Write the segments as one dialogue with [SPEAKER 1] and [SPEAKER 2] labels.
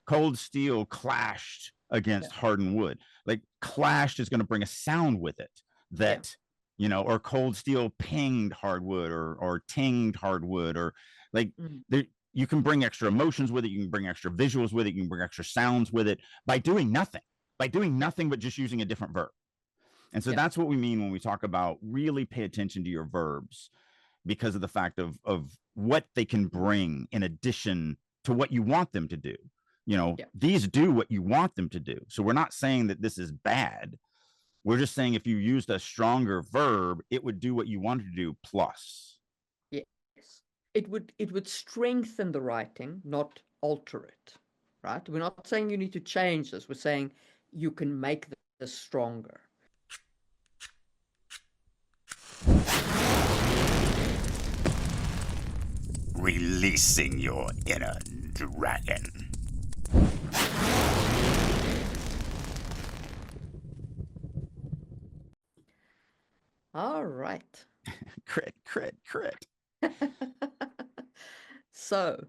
[SPEAKER 1] Cold steel clashed against hardened wood. Like clashed is going to bring a sound with it that, or cold steel pinged hardwood or tinged hardwood, or like there, you can bring extra emotions with it. You can bring extra visuals with it. You can bring extra sounds with it by doing nothing but just using a different verb. And so that's what we mean when we talk about really pay attention to your verbs, because of the fact of what they can bring in addition to what you want them to do. These do what you want them to do. So we're not saying that this is bad. We're just saying if you used a stronger verb, it would do what you wanted to do plus.
[SPEAKER 2] Yes. It would strengthen the writing, not alter it, right? We're not saying you need to change this. We're saying you can make this stronger.
[SPEAKER 3] Releasing your inner dragon.
[SPEAKER 2] All right.
[SPEAKER 1] Crit.
[SPEAKER 2] So,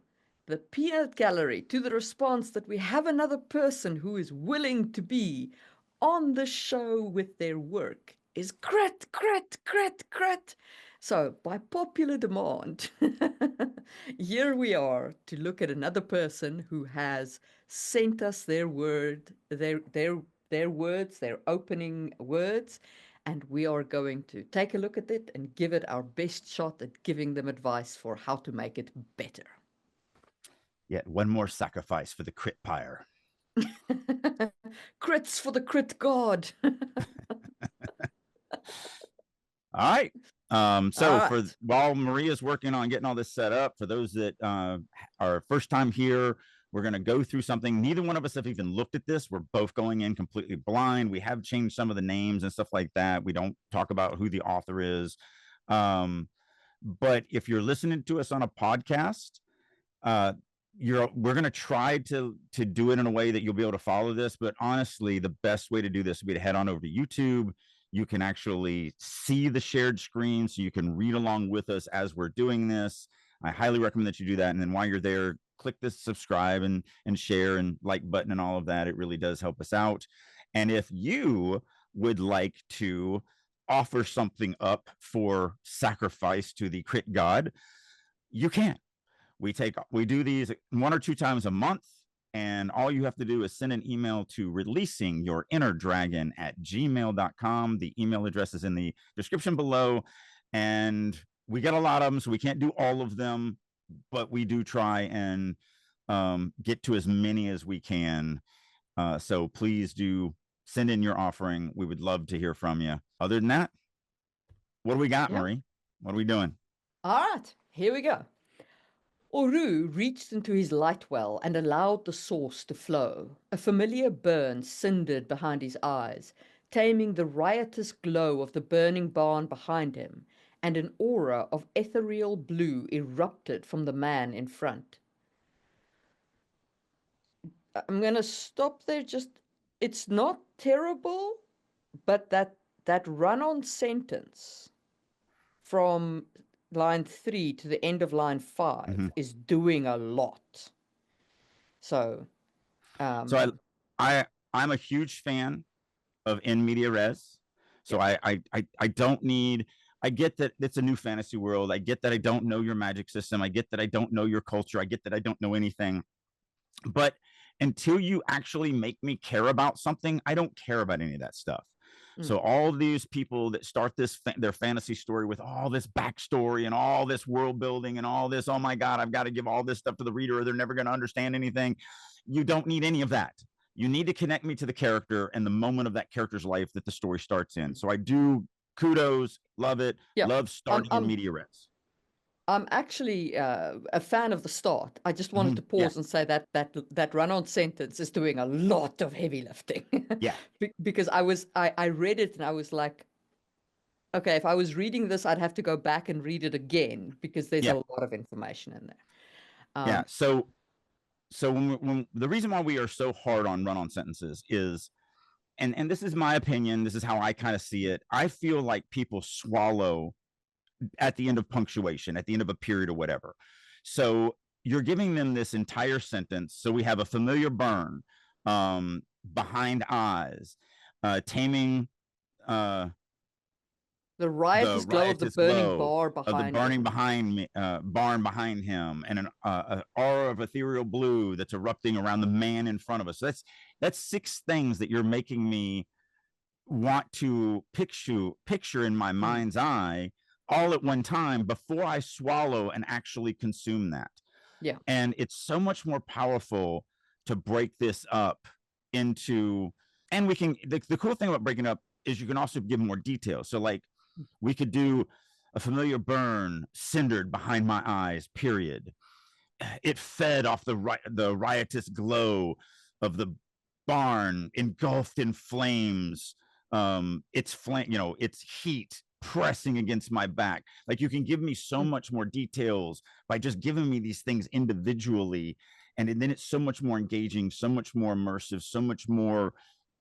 [SPEAKER 2] the peanut gallery to the response that we have another person who is willing to be on the show with their work is crit. So, by popular demand, here we are to look at another person who has sent us their words, their opening words, and we are going to take a look at it and give it our best shot at giving them advice for how to make it better.
[SPEAKER 1] Yet one more sacrifice for the crit pyre.
[SPEAKER 2] Crits for the crit god.
[SPEAKER 1] All right. So while Maria's working on getting all this set up, for those that are first time here, we're going to go through something. Neither one of us have even looked at this. We're both going in completely blind. We have changed some of the names and stuff like that. We don't talk about who the author is. But if you're listening to us on a podcast, we're going to try to do it in a way that you'll be able to follow this. But honestly, the best way to do this would be to head on over to YouTube. You can actually see the shared screen, so you can read along with us as we're doing this. I highly recommend that you do that. And then while you're there, click this subscribe and share and like button and all of that. It really does help us out. And if you would like to offer something up for sacrifice to the crit god, you can. We do these 1 or 2 times a month. And all you have to do is send an email to releasingyourinnerdragon@gmail.com. The email address is in the description below. And we get a lot of them, so we can't do all of them, but we do try and get to as many as we can. So please do send in your offering. We would love to hear from you. Other than that, what do we got, Marie? What are we doing?
[SPEAKER 2] All right, here we go. Oru reached into his light well and allowed the source to flow. A familiar burn cindered behind his eyes, taming the riotous glow of the burning barn behind him, and an aura of ethereal blue erupted from the man in front. I'm going to stop there. It's not terrible, but that run-on sentence from line 3 to the end of line 5 is doing a lot. So
[SPEAKER 1] I'm a huge fan of in media res. So I don't need, I get that it's a new fantasy world. I get that I don't know your magic system. I get that I don't know your culture. I get that I don't know anything. But until you actually make me care about something, I don't care about any of that stuff. So all these people that start their fantasy story with all this backstory and all this world building and all this, oh my God, I've got to give all this stuff to the reader or they're never going to understand anything. You don't need any of that. You need to connect me to the character and the moment of that character's life that the story starts in. So I do kudos, love it, love starting in media res.
[SPEAKER 2] I'm actually a fan of the start. I just wanted to pause and say that run-on sentence is doing a lot of heavy lifting. Because I read it and I was like, okay, if I was reading this, I'd have to go back and read it again because there's a lot of information in there.
[SPEAKER 1] So when the reason why we are so hard on run-on sentences is, and this is my opinion, this is how I kind of see it. I feel like people swallow at the end of punctuation, at the end of a period or whatever. So you're giving them this entire sentence. So we have a familiar burn, behind eyes, taming
[SPEAKER 2] The
[SPEAKER 1] the
[SPEAKER 2] riotous glow of the
[SPEAKER 1] riotous
[SPEAKER 2] burning
[SPEAKER 1] glow
[SPEAKER 2] bar
[SPEAKER 1] of the
[SPEAKER 2] behind
[SPEAKER 1] burning
[SPEAKER 2] him.
[SPEAKER 1] behind me, barn behind him, and an aura of ethereal blue that's erupting around the man in front of us. So that's 6 things that you're making me want to picture in my mind's eye all at one time before I swallow and actually consume that.
[SPEAKER 2] Yeah.
[SPEAKER 1] And it's so much more powerful to break this up into, and we can, the cool thing about breaking up is you can also give more details. So like we could do a familiar burn cindered behind my eyes, period. It fed off the riotous glow of the barn engulfed in flames. Its flame, its heat pressing against my back. Like you can give me so much more details by just giving me these things individually. And then it's so much more engaging, so much more immersive, so much more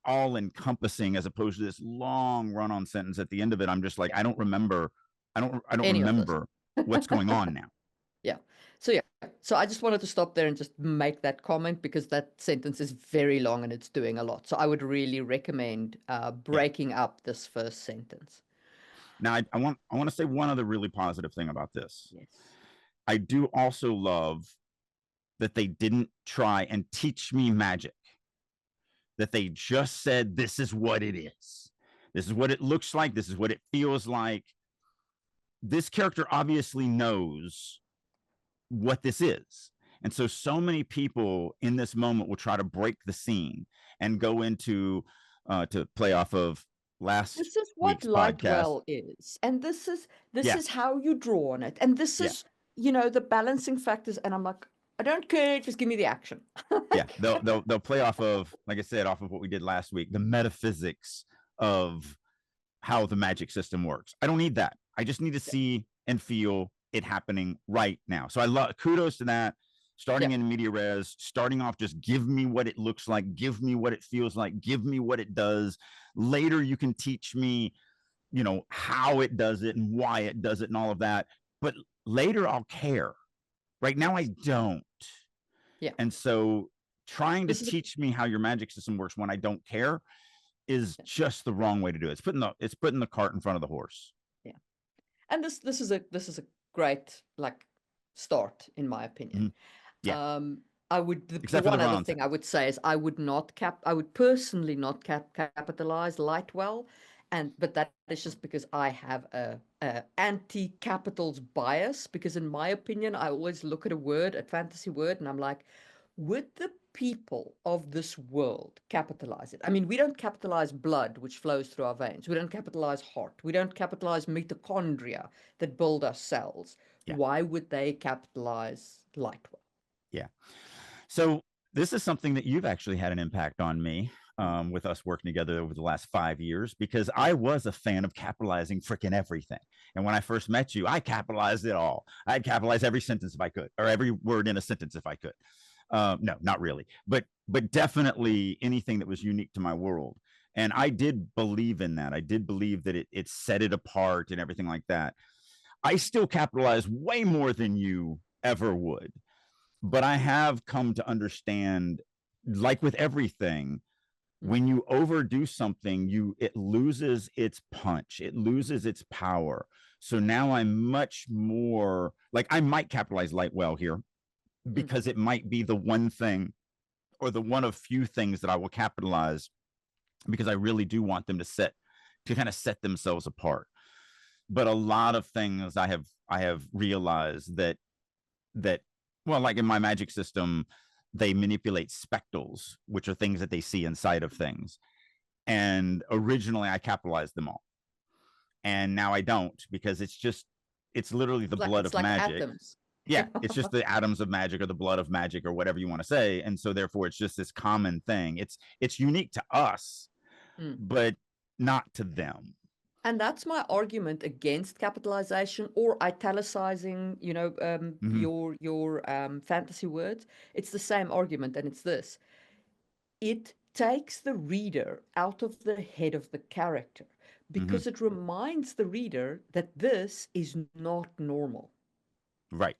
[SPEAKER 1] all encompassing, as opposed to this long run on sentence at the end of it. I'm just like, I don't remember
[SPEAKER 2] Any of this.
[SPEAKER 1] what's going on now.
[SPEAKER 2] Yeah. So I just wanted to stop there and just make that comment because that sentence is very long and it's doing a lot. So I would really recommend breaking up this first sentence.
[SPEAKER 1] Now, I want to say one other really positive thing about this.
[SPEAKER 2] Yes.
[SPEAKER 1] I do also love that they didn't try and teach me magic. That they just said, this is what it is. This is what it looks like. This is what it feels like. This character obviously knows what this is. And so many people in this moment will try to break the scene and go into, to play off of last
[SPEAKER 2] This is what
[SPEAKER 1] week's podcast.
[SPEAKER 2] Lightwell is. And this is how you draw on it. And this is, the balancing factors. And I'm like, I don't care, just give me the action.
[SPEAKER 1] Yeah, they'll play off of, like I said, off of what we did last week, the metaphysics of how the magic system works. I don't need that. I just need to see and feel it happening right now. So I love, kudos to that. Starting in media res, starting off, just give me what it looks like, give me what it feels like, give me what it does. Later, you can teach me, how it does it and why it does it and all of that. But later, I'll care. Right now, I don't.
[SPEAKER 2] Yeah.
[SPEAKER 1] And so trying to teach me how your magic system works when I don't care is just the wrong way to do it. It's putting the cart in front of the horse.
[SPEAKER 2] Yeah. And this is a great start, in my opinion.
[SPEAKER 1] Yeah.
[SPEAKER 2] I would the one other thing I would say is I would personally not capitalize Lightwell, but that is just because I have a anti-capitals bias, because in my opinion I always look at a fantasy word, and I'm like, would the people of this world capitalize it? I mean, we don't capitalize blood, which flows through our veins. We don't capitalize heart. We don't capitalize mitochondria that build our cells. Yeah. Why would they capitalize Lightwell?
[SPEAKER 1] Yeah. So this is something that you've actually had an impact on me, with us working together over the last 5 years, because I was a fan of capitalizing freaking everything. And when I first met you, I capitalized it all. I'd capitalize every sentence if I could, or every word in a sentence if I could. No, not really, but definitely anything that was unique to my world. And I did believe in that. I did believe that it set it apart and everything like that. I still capitalize way more than you ever would. But I have come to understand, like with everything, when you overdo something, it loses its punch. It loses its power. So now I'm much more like, I might capitalize Lightwell here because it might be the one thing or the one of few things that I will capitalize, because I really do want them to kind of set themselves apart. But a lot of things I have realized that well, like in my magic system, they manipulate spectals, which are things that they see inside of things. And originally I capitalized them all. And now I don't, because it's literally the blood of magic.
[SPEAKER 2] Atoms.
[SPEAKER 1] Yeah, it's just the atoms of magic or the blood of magic or whatever you want to say. And so therefore it's just this common thing. It's unique to us, but not to them.
[SPEAKER 2] And that's my argument against capitalization or italicizing, your fantasy words. It's the same argument, and it's this. It takes the reader out of the head of the character, because it reminds the reader that this is not normal.
[SPEAKER 1] Right.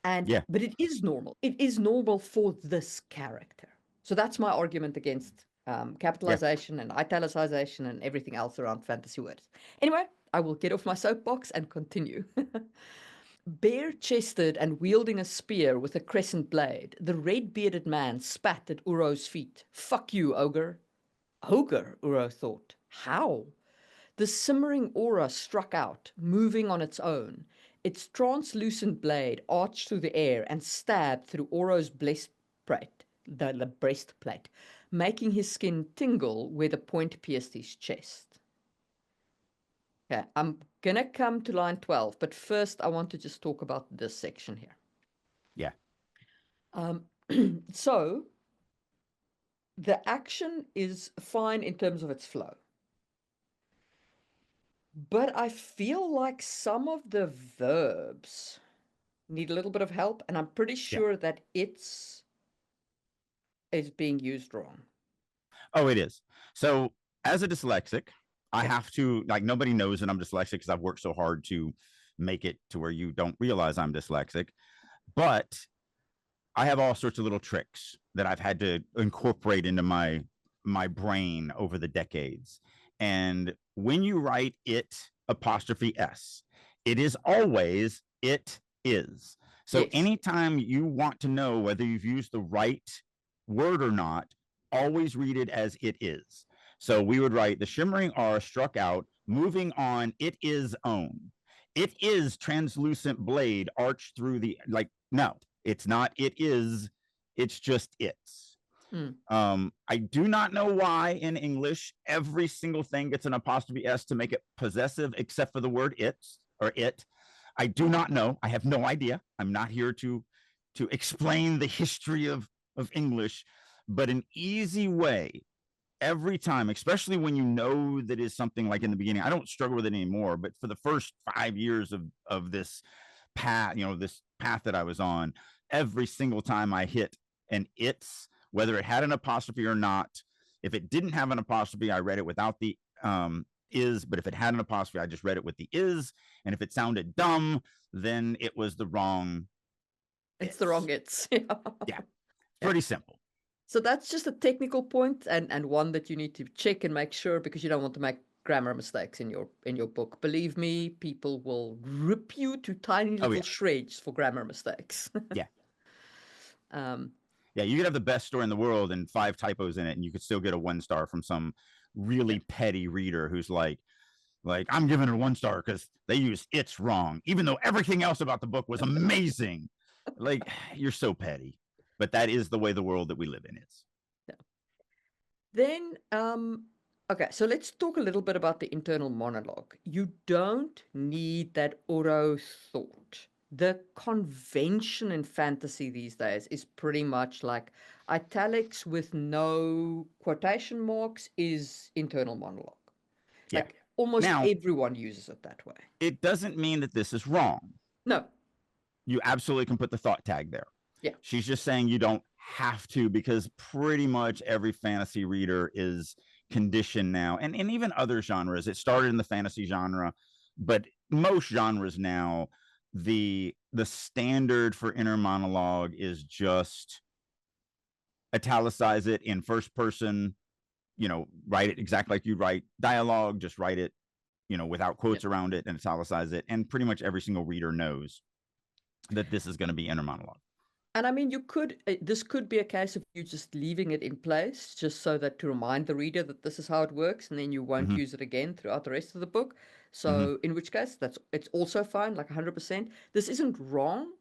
[SPEAKER 1] Yeah.
[SPEAKER 2] But it is normal. It is normal for this character. So that's my argument against
[SPEAKER 1] Yeah.
[SPEAKER 2] capitalization and italicization and everything else around fantasy words. Anyway, I will get off my soapbox and continue. Bare-chested and wielding a spear with a crescent blade, the red-bearded man spat at Uro's feet. "Fuck you, ogre." Ogre, Uro thought. How? The simmering aura struck out, moving on its own. Its translucent blade arched through the air and stabbed through Uro's the breastplate, making his skin tingle where the point pierced his chest. Okay, I'm gonna come to line 12, but first I want to just talk about this section here.
[SPEAKER 1] Yeah.
[SPEAKER 2] So the action is fine in terms of its flow. But I feel like some of the verbs need a little bit of help, and I'm pretty sure that it's is being used wrong.
[SPEAKER 1] Oh, it is. So as a dyslexic, I have to, like, nobody knows that I'm dyslexic because I've worked so hard to make it to where you don't realize I'm dyslexic. But I have all sorts of little tricks that I've had to incorporate into my brain over the decades. And when you write it apostrophe s, it is always it is. So
[SPEAKER 2] Yes.
[SPEAKER 1] anytime you want to know whether you've used the right word or not, always read it as it is. So we would write the shimmering R struck out, moving on, it is own. It is translucent blade arched through the, like, no, it's not, it is, it's just it's. I do not know why in English every single thing gets an apostrophe s to make it possessive, except for the word it's or it. I do not know. I have no idea. I'm not here to explain the history of English, but an easy way every time, especially when you know that is something like in the beginning. I don't struggle with it anymore, but for the first 5 years of this path, this path that I was on, every single time I hit an it's, whether it had an apostrophe or not, if it didn't have an apostrophe, I read it without the is, but if it had an apostrophe, I just read it with the is. And if it sounded dumb, then it was the wrong.
[SPEAKER 2] It's the wrong it's.
[SPEAKER 1] Yeah. Pretty simple.
[SPEAKER 2] So that's just a technical point and one that you need to check and make sure, because you don't want to make grammar mistakes in your book. Believe me, people will rip you to tiny little shreds for grammar mistakes.
[SPEAKER 1] Yeah. Yeah, you could have the best story in the world and 5 typos in it, and you could still get a 1 star from some really petty reader who's like, I'm giving it a 1 star because they used it's wrong, even though everything else about the book was amazing. Like, you're so petty. But that is the way the world that we live in is.
[SPEAKER 2] Yeah. Then, okay, so let's talk a little bit about the internal monologue. You don't need that auto thought. The convention in fantasy these days is pretty much like italics with no quotation marks is internal monologue.
[SPEAKER 1] Yeah.
[SPEAKER 2] Like almost everyone uses it that way.
[SPEAKER 1] It doesn't mean that this is wrong.
[SPEAKER 2] No.
[SPEAKER 1] You absolutely can put the thought tag there.
[SPEAKER 2] Yeah.
[SPEAKER 1] She's just saying you don't have to, because pretty much every fantasy reader is conditioned now, and even other genres. It started in the fantasy genre, but most genres now, the standard for inner monologue is just italicize it in first person, write it exactly like you write dialogue, just write it, without quotes around it and italicize it. And pretty much every single reader knows that this is going to be inner monologue.
[SPEAKER 2] And I mean, this could be a case of you just leaving it in place just so that to remind the reader that this is how it works, and then you won't use it again throughout the rest of the book. So in which case it's also fine, like 100%. This isn't wrong.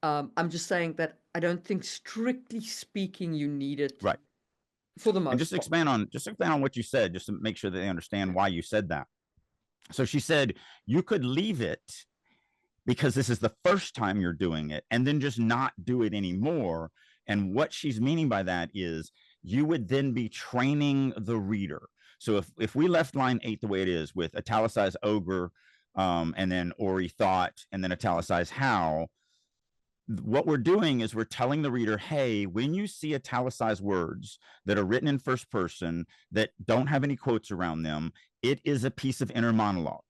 [SPEAKER 2] I'm just saying that I don't think, strictly speaking, you need it
[SPEAKER 1] right
[SPEAKER 2] for the most
[SPEAKER 1] and just
[SPEAKER 2] part.
[SPEAKER 1] expand on what you said, just to make sure that they understand why you said that. So she said you could leave it because this is the first time you're doing it, and then just not do it anymore. And what she's meaning by that is you would then be training the reader. So if we left line 8 the way it is, with italicized ogre, and then Ori thought, and then italicized how, what we're doing is we're telling the reader, hey, when you see italicized words that are written in first person that don't have any quotes around them, it is a piece of inner monologue.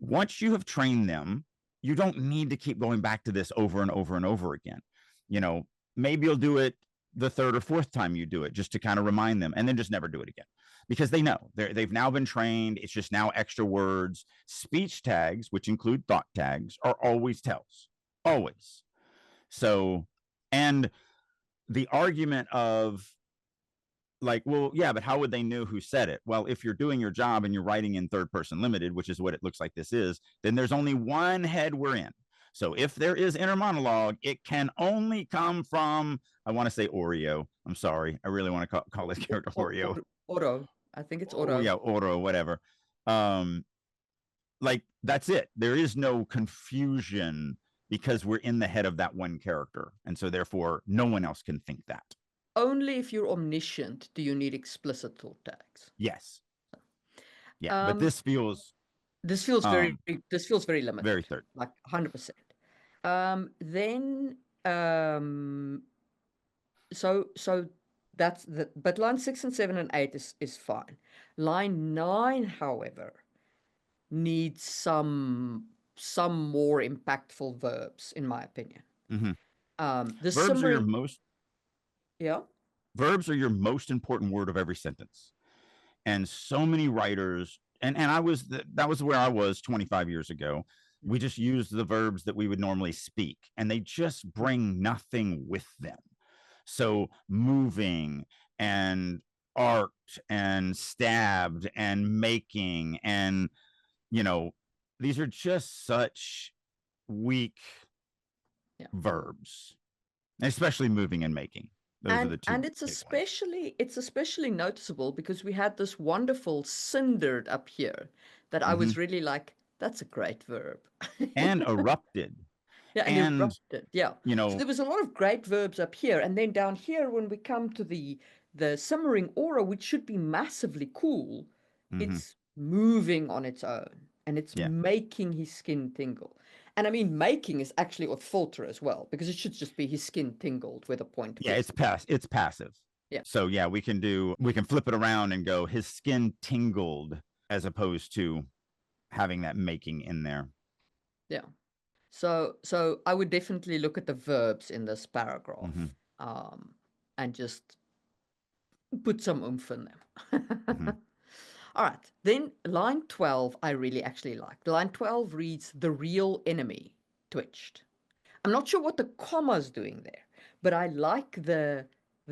[SPEAKER 1] Once you have trained them, you don't need to keep going back to this over and over and over again. You know, maybe you'll do it the third or fourth time you do it just to kind of remind them, and then just never do it again, because they know they've now been trained. It's just now extra words. Speech tags, which include thought tags, are always tells, always. So, and the argument of like, well, yeah, but how would they know who said it? Well, if you're doing your job and you're writing in third person limited, which is what it looks like this is, then there's only one head we're in. So if there is inner monologue, it can only come from, I want to say Oreo. I'm sorry. I really want to call this character Oreo.
[SPEAKER 2] Oro. I think it's
[SPEAKER 1] Oh,
[SPEAKER 2] Oro.
[SPEAKER 1] yeah, Oro, whatever. Like, that's it. There is no confusion because we're in the head of that one character. And so therefore, no one else can think that.
[SPEAKER 2] Only if you're omniscient do you need explicit thought tags.
[SPEAKER 1] Yes. Yeah, but this feels
[SPEAKER 2] very limited.
[SPEAKER 1] very third.
[SPEAKER 2] Like 100%. Then so that's the, but line 6 and 7 and 8 is fine. Line 9, however, needs some more impactful verbs, in my opinion. The
[SPEAKER 1] verbs are your most
[SPEAKER 2] yeah.
[SPEAKER 1] Verbs are your most important word of every sentence. And so many writers, and that was where I was 25 years ago. We just used the verbs that we would normally speak, and they just bring nothing with them. So moving and arced and stabbed and making, and these are just such weak verbs, especially moving and making. Those are the two.
[SPEAKER 2] And it's especially noticeable because we had this wonderful cindered up here that I was really like, that's a great verb.
[SPEAKER 1] And erupted.
[SPEAKER 2] Yeah, and erupted. Yeah.
[SPEAKER 1] So
[SPEAKER 2] there was a lot of great verbs up here. And then down here, when we come to the simmering aura, which should be massively cool, it's moving on its own. And it's making his skin tingle. And I mean, making is actually a filter as well, because it should just be his skin tingled with a point.
[SPEAKER 1] Yeah, it's passive.
[SPEAKER 2] Yeah.
[SPEAKER 1] So yeah, we can flip it around and go, his skin tingled, as opposed to having that making in there.
[SPEAKER 2] Yeah. So I would definitely look at the verbs in this paragraph, and just put some oomph in them. All right, then line 12 I really actually like. Line 12 reads, the real enemy twitched. I'm not sure what the comma's doing there, but I like the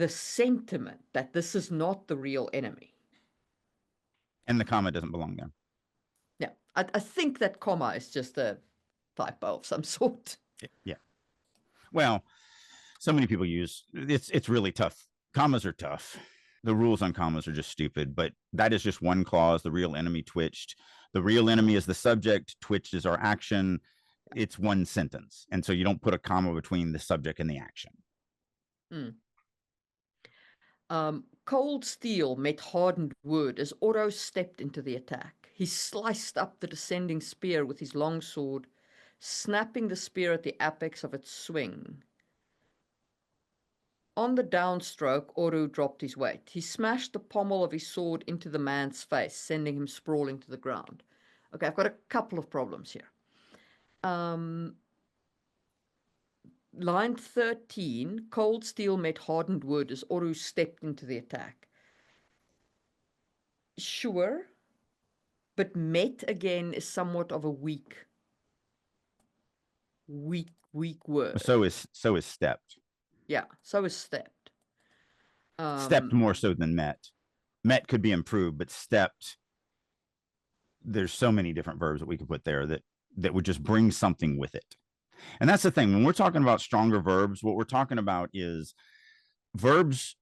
[SPEAKER 2] sentiment that this is not the real enemy.
[SPEAKER 1] And the comma doesn't belong there.
[SPEAKER 2] Yeah, I think that comma is just a typo of some sort.
[SPEAKER 1] Yeah. Well, so many people it's really tough. Commas are tough. The rules on commas are just stupid, but that is just one clause. The real enemy twitched. The real enemy is the subject. Twitched is our action. It's one sentence. And so you don't put a comma between the subject and the action.
[SPEAKER 2] Cold steel met hardened wood as Otto stepped into the attack. He sliced up the descending spear with his long sword, snapping the spear at the apex of its swing. On the downstroke, Otto dropped his weight. He smashed the pommel of his sword into the man's face, sending him sprawling to the ground. Okay, I've got a couple of problems here. Line 13, cold steel met hardened wood as Otto stepped into the attack. Sure, but met again is somewhat of a weak word.
[SPEAKER 1] So is stepped.
[SPEAKER 2] Yeah, so is stepped.
[SPEAKER 1] Stepped more so than met. Met could be improved, but stepped, there's so many different verbs that we could put there that would just bring something with it. And that's the thing. When we're talking about stronger verbs, what we're talking about is verbs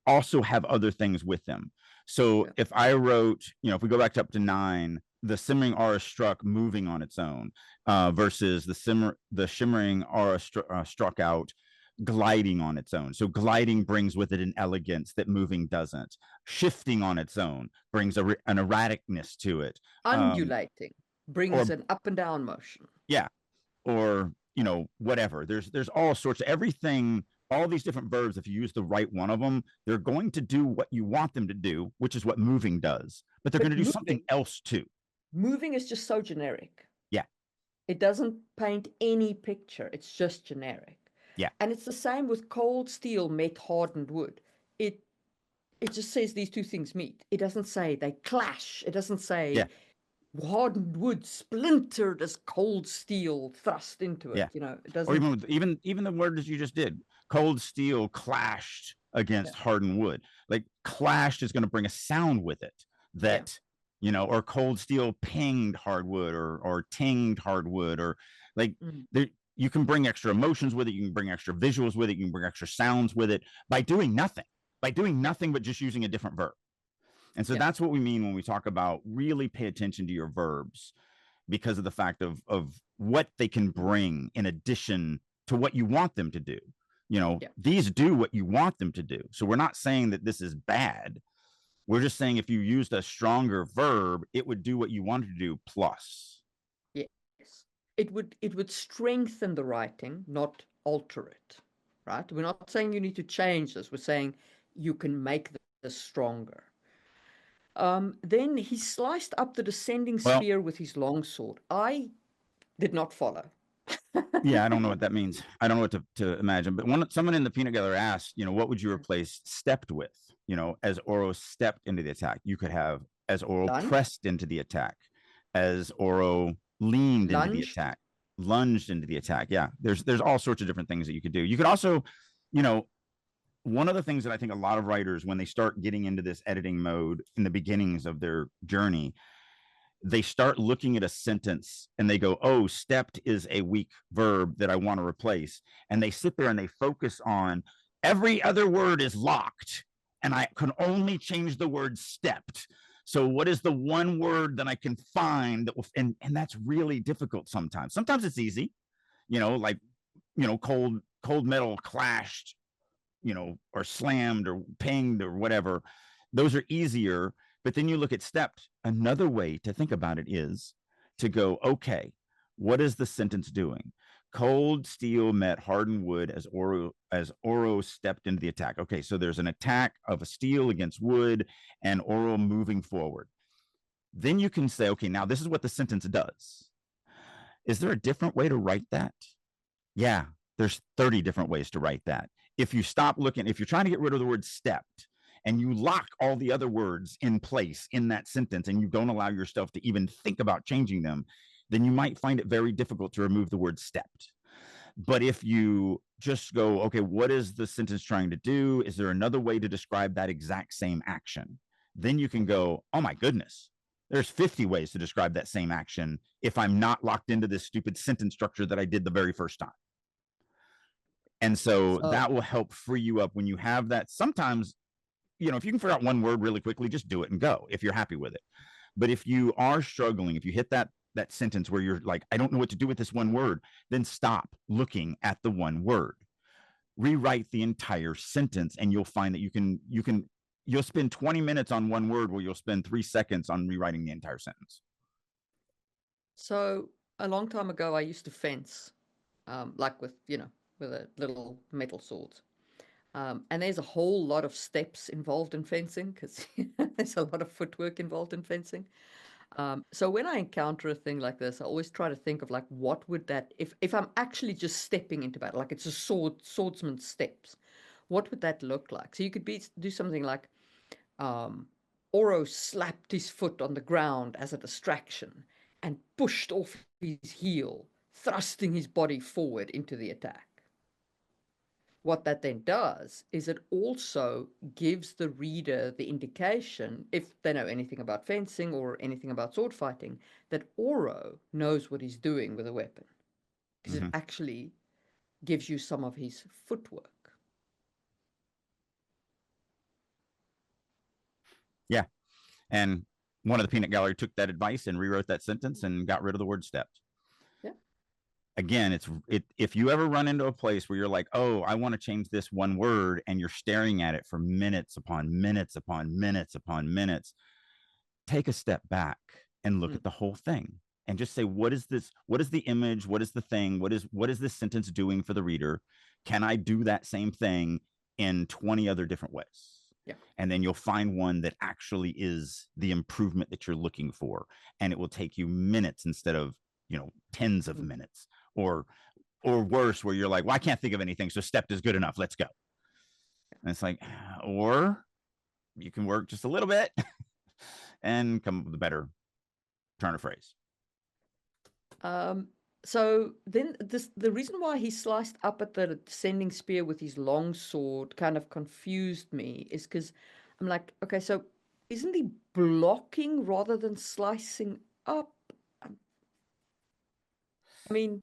[SPEAKER 1] also have other things with them. So if I wrote, if we go back up to 9, the simmering aura struck moving on its own, versus the shimmering aura struck out gliding on its own. So gliding brings with it an elegance that moving doesn't. Shifting on its own brings an erraticness to it.
[SPEAKER 2] Undulating brings an up and down motion.
[SPEAKER 1] Yeah. Or, whatever. There's all sorts of everything. All these different verbs, if you use the right one of them, they're going to do what you want them to do, which is what moving does. But they're going to do something else too.
[SPEAKER 2] Moving is just so generic.
[SPEAKER 1] Yeah.
[SPEAKER 2] It doesn't paint any picture. It's just generic.
[SPEAKER 1] Yeah.
[SPEAKER 2] And it's the same with cold steel met hardened wood. It it just says these two things meet. It doesn't say they clash. It doesn't
[SPEAKER 1] Yeah.
[SPEAKER 2] say hardened wood splintered as cold steel thrust into it.
[SPEAKER 1] Yeah.
[SPEAKER 2] You know, it
[SPEAKER 1] Or
[SPEAKER 2] doesn't.
[SPEAKER 1] even with, even the words you just did, cold steel clashed
[SPEAKER 2] Yeah.
[SPEAKER 1] against hardened wood. Like clashed is going to bring a sound with it that, or cold steel pinged hardwood or tinged hardwood, or like there, you can bring extra emotions with it. You can bring extra visuals with it. You can bring extra sounds with it by doing nothing, but just using a different verb. And so that's what we mean when we talk about really pay attention to your verbs, because of the fact of what they can bring in addition to what you want them to do. These do what you want them to do. So we're not saying that this is bad. We're just saying if you used a stronger verb, it would do what you wanted to do plus.
[SPEAKER 2] Yes. It would strengthen the writing, not alter it. Right? We're not saying you need to change this. We're saying you can make this stronger. Then he sliced up the descending spear with his longsword. I did not follow.
[SPEAKER 1] Yeah, I don't know what that means. I don't know what to imagine. But someone in the peanut gallery asked, what would you replace stepped with? As Oro stepped into the attack, you could have as Oro pressed into the attack, as Oro leaned into the attack, lunged into the attack. Yeah, there's all sorts of different things that you could do. You could also, one of the things that I think a lot of writers, when they start getting into this editing mode in the beginnings of their journey, they start looking at a sentence and they go, oh, stepped is a weak verb that I want to replace. And they sit there and they focus on every other word is locked and I can only change the word stepped. So what is the one word that I can find that will, and that's really difficult sometimes. Sometimes it's easy, like, cold metal clashed, or slammed or pinged or whatever. Those are easier. But then you look at stepped. Another way to think about it is to go, okay, what is the sentence doing? Cold steel met hardened wood as Oro stepped into the attack. Okay, so there's an attack of a steel against wood and Oro moving forward. Then you can say, okay, now this is what the sentence does. Is there a different way to write that? Yeah, there's 30 different ways to write that. If you stop looking, if you're trying to get rid of the word stepped, and you lock all the other words in place in that sentence and you don't allow yourself to even think about changing them, then you might find it very difficult to remove the word stepped. But if you just go, okay, what is the sentence trying to do? Is there another way to describe that exact same action? Then you can go, oh my goodness, there's 50 ways to describe that same action if I'm not locked into this stupid sentence structure that I did the very first time. And so that will help free you up when you have that. Sometimes, if you can figure out one word really quickly, just do it and go if you're happy with it. But if you are struggling, if you hit that sentence where you're like, I don't know what to do with this one word, then stop looking at the one word. Rewrite the entire sentence and you'll find that you'll spend 20 minutes on one word where you'll spend 3 seconds on rewriting the entire sentence.
[SPEAKER 2] So a long time ago, I used to fence, like with a little metal swords. And there's a whole lot of steps involved in fencing because there's a lot of footwork involved in fencing. So when I encounter a thing like this, I always try to think of like, what would that, if I'm actually just stepping into battle, like it's a swordsman's steps, what would that look like? So you could do something like, Oro slapped his foot on the ground as a distraction and pushed off his heel, thrusting his body forward into the attack. What that then does is it also gives the reader the indication, if they know anything about fencing or anything about sword fighting, that Oro knows what he's doing with a weapon. Because it actually gives you some of his footwork.
[SPEAKER 1] Yeah. And one of the peanut gallery took that advice and rewrote that sentence and got rid of the word stepped.
[SPEAKER 2] Yeah.
[SPEAKER 1] Again, if you ever run into a place where you're like, oh, I want to change this one word, and you're staring at it for minutes upon minutes upon minutes upon minutes, take a step back and look at the whole thing and just say, what is this? What is the image? What is the thing? What is this sentence doing for the reader? Can I do that same thing in 20 other different ways?
[SPEAKER 2] Yeah.
[SPEAKER 1] And then you'll find one that actually is the improvement that you're looking for. And it will take you minutes instead of tens of minutes, or worse, where you're like, well, I can't think of anything, so stepped is good enough, let's go. And it's like, or you can work just a little bit and come up with a better turn of phrase.
[SPEAKER 2] So then the reason why he sliced up at the descending spear with his long sword kind of confused me is because I'm like, okay, so isn't he blocking rather than slicing up? I mean,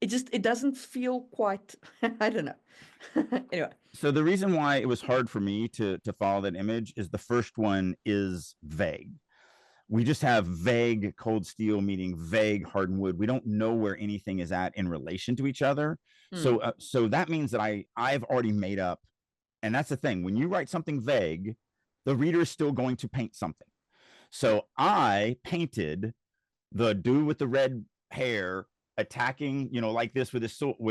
[SPEAKER 2] it doesn't feel quite, I don't know. Anyway.
[SPEAKER 1] So the reason why it was hard for me to follow that image is the first one is vague. We just have vague cold steel meeting vague hardened wood. We don't know where anything is at in relation to each other. So that means that I've already made up, and that's the thing. When you write something vague, the reader is still going to paint something. So I painted the dude with the red hair attacking, like this with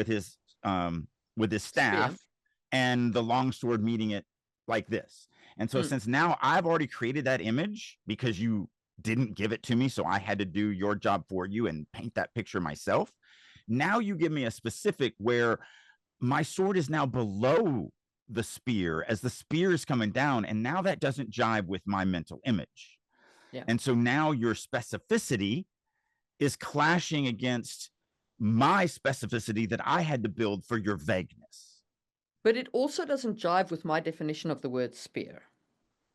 [SPEAKER 1] his staff, and the longsword meeting it like this. And so since now I've already created that image because you didn't give it to me, so I had to do your job for you and paint that picture myself. Now you give me a specific where my sword is now below the spear as the spear is coming down, and now that doesn't jive with my mental image.
[SPEAKER 2] Yeah.
[SPEAKER 1] And so now your specificity is clashing against my specificity that I had to build for your vagueness.
[SPEAKER 2] But it also doesn't jive with my definition of the word spear.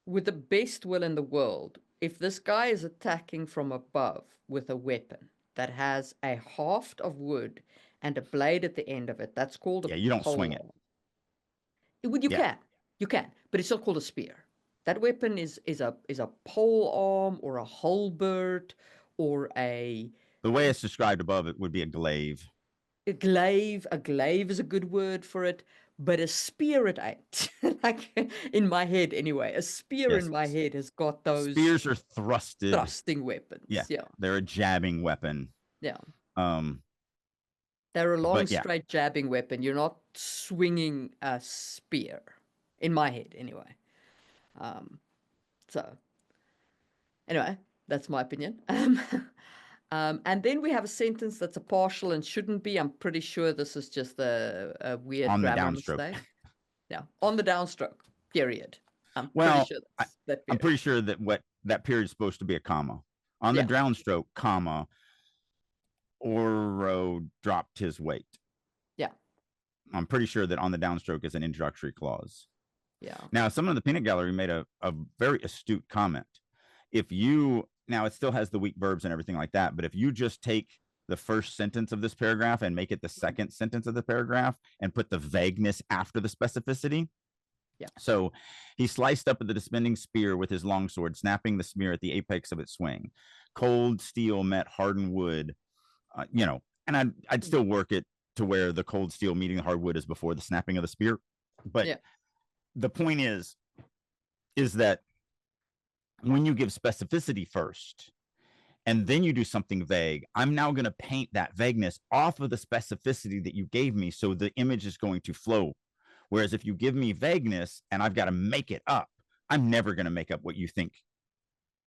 [SPEAKER 2] With the best will in the world, if this guy is attacking from above with a weapon that has a haft of wood and a blade at the end of it, that's called a
[SPEAKER 1] you don't swing it.
[SPEAKER 2] You can, but it's not called a spear. That weapon is a pole arm or a halberd or
[SPEAKER 1] the way it's described above it would be a glaive.
[SPEAKER 2] A glaive is a good word for it, but a spear it ain't. Like in my head anyway, a spear in my head has got those
[SPEAKER 1] spears are
[SPEAKER 2] thrusting weapons. Yeah.
[SPEAKER 1] They're a jabbing weapon.
[SPEAKER 2] Yeah. They're a long straight jabbing weapon. You're not swinging a spear in my head anyway. So anyway, that's my opinion. And then we have a sentence that's a partial and shouldn't be. I'm pretty sure this is just a weird grammar mistake. Yeah, on the downstroke, period. I'm pretty sure that's that period.
[SPEAKER 1] I'm pretty sure that that period is supposed to be a comma. On the downstroke, comma, Oro dropped his weight. Yeah. I'm pretty sure that on the downstroke is an introductory clause.
[SPEAKER 2] Yeah.
[SPEAKER 1] Now, someone in the peanut gallery made a very astute comment. Now it still has the weak verbs and everything like that, but if you just take the first sentence of this paragraph and make it the second sentence of the paragraph and put the vagueness after the specificity.
[SPEAKER 2] Yeah.
[SPEAKER 1] So he sliced up at the descending spear with his longsword, snapping the spear at the apex of its swing. Cold steel met hardened wood, and I'd still work it to where the cold steel meeting the hard wood is before the snapping of the spear. But the point is that when you give specificity first and then you do something vague, I'm now going to paint that vagueness off of the specificity that you gave me, so the image is going to flow. Whereas if you give me vagueness and I've got to make it up, I'm never going to make up what you think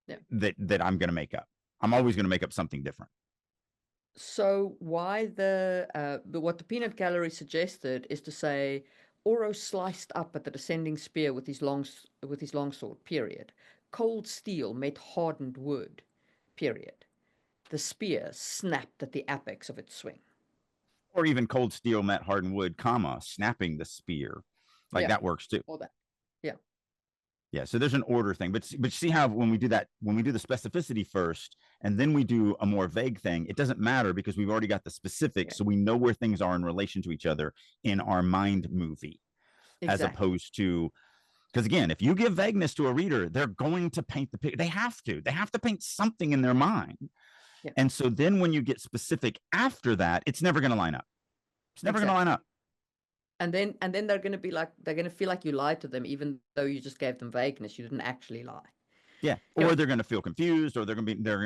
[SPEAKER 1] that I'm going to make up. I'm always going to make up something different.
[SPEAKER 2] So why what the peanut gallery suggested is to say Oro sliced up at the descending spear with his longsword, period. Cold steel met hardened wood, period. The spear snapped at the apex of its swing.
[SPEAKER 1] Or even cold steel met hardened wood, comma, snapping the spear. That works too.
[SPEAKER 2] All that. Yeah.
[SPEAKER 1] Yeah, so there's an order thing. But see how when we do the specificity first and then we do a more vague thing, it doesn't matter because we've already got the specific, so we know where things are in relation to each other in our mind movie. Exactly. As opposed to, because again, if you give vagueness to a reader, they're going to paint the picture. They have to paint something in their mind. Yeah. And so then when you get specific after that, it's never going to line up. It's never going to line up.
[SPEAKER 2] And then they're going to feel like you lied to them, even though you just gave them vagueness. You didn't actually lie.
[SPEAKER 1] Yeah. Or they're going to feel confused, or they're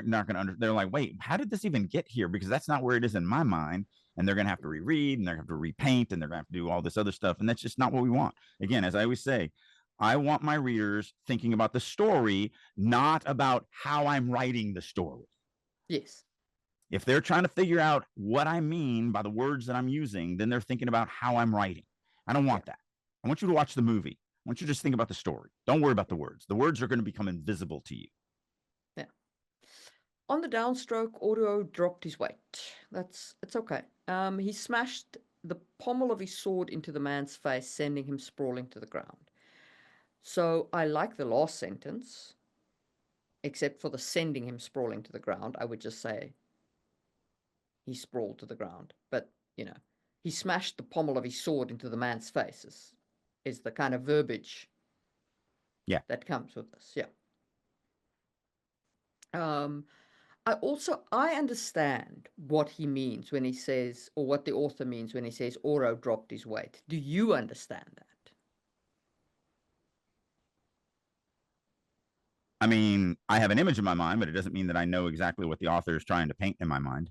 [SPEAKER 1] not going to they're like, wait, how did this even get here? Because that's not where it is in my mind. And they're going to have to reread, and they're going to have to repaint, and they're going to have to do all this other stuff. And that's just not what we want. Again, as I always say, I want my readers thinking about the story, not about how I'm writing the story.
[SPEAKER 2] Yes.
[SPEAKER 1] If they're trying to figure out what I mean by the words that I'm using, then they're thinking about how I'm writing. I don't want that. I want you to watch the movie. I want you to just think about the story. Don't worry about the words. The words are going to become invisible to you.
[SPEAKER 2] Yeah. On the downstroke, Oro dropped his weight. It's okay. He smashed the pommel of his sword into the man's face, sending him sprawling to the ground. So I like the last sentence, except for the sending him sprawling to the ground. I would just say he sprawled to the ground. But, he smashed the pommel of his sword into the man's face is the kind of verbiage that comes with this. Yeah. I understand what he means when he says, or what the author means when he says Oro dropped his weight. Do you understand that?
[SPEAKER 1] I mean, I have an image in my mind, but it doesn't mean that I know exactly what the author is trying to paint in my mind.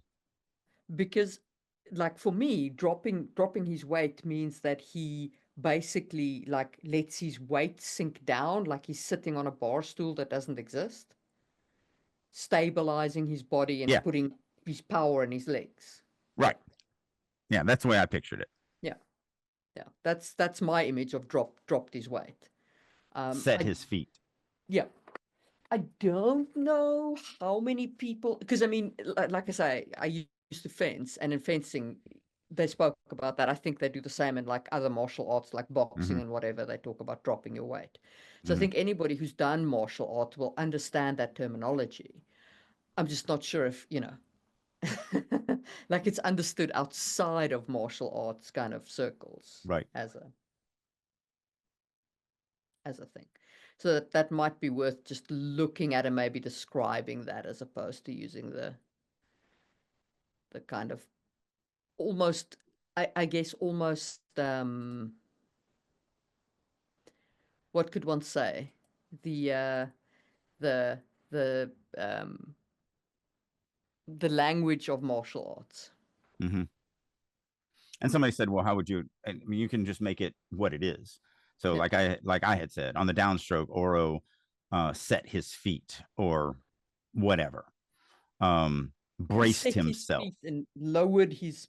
[SPEAKER 2] Because, like, for me, dropping his weight means that he basically, like, lets his weight sink down, like he's sitting on a bar stool that doesn't exist, stabilizing his body and putting his power in his legs.
[SPEAKER 1] Right. Yeah, that's the way I pictured it.
[SPEAKER 2] Yeah. Yeah. That's my image of dropped his weight.
[SPEAKER 1] Set his feet.
[SPEAKER 2] Yeah. I don't know how many people, because I mean, like I say, I used to fence, and in fencing, they spoke about that. I think they do the same in like other martial arts, like boxing and whatever. They talk about dropping your weight. So I think anybody who's done martial art will understand that terminology. I'm just not sure if, like it's understood outside of martial arts kind of circles,
[SPEAKER 1] right,
[SPEAKER 2] as a thing. So that might be worth just looking at and maybe describing that, as opposed to using the kind of almost, I guess, almost, what could one say? The the language of martial arts.
[SPEAKER 1] And somebody said, well, how would you, I mean, you can just make it what it is. So like I had said, on the downstroke, Oro set his feet or whatever, braced himself.
[SPEAKER 2] His feet and lowered his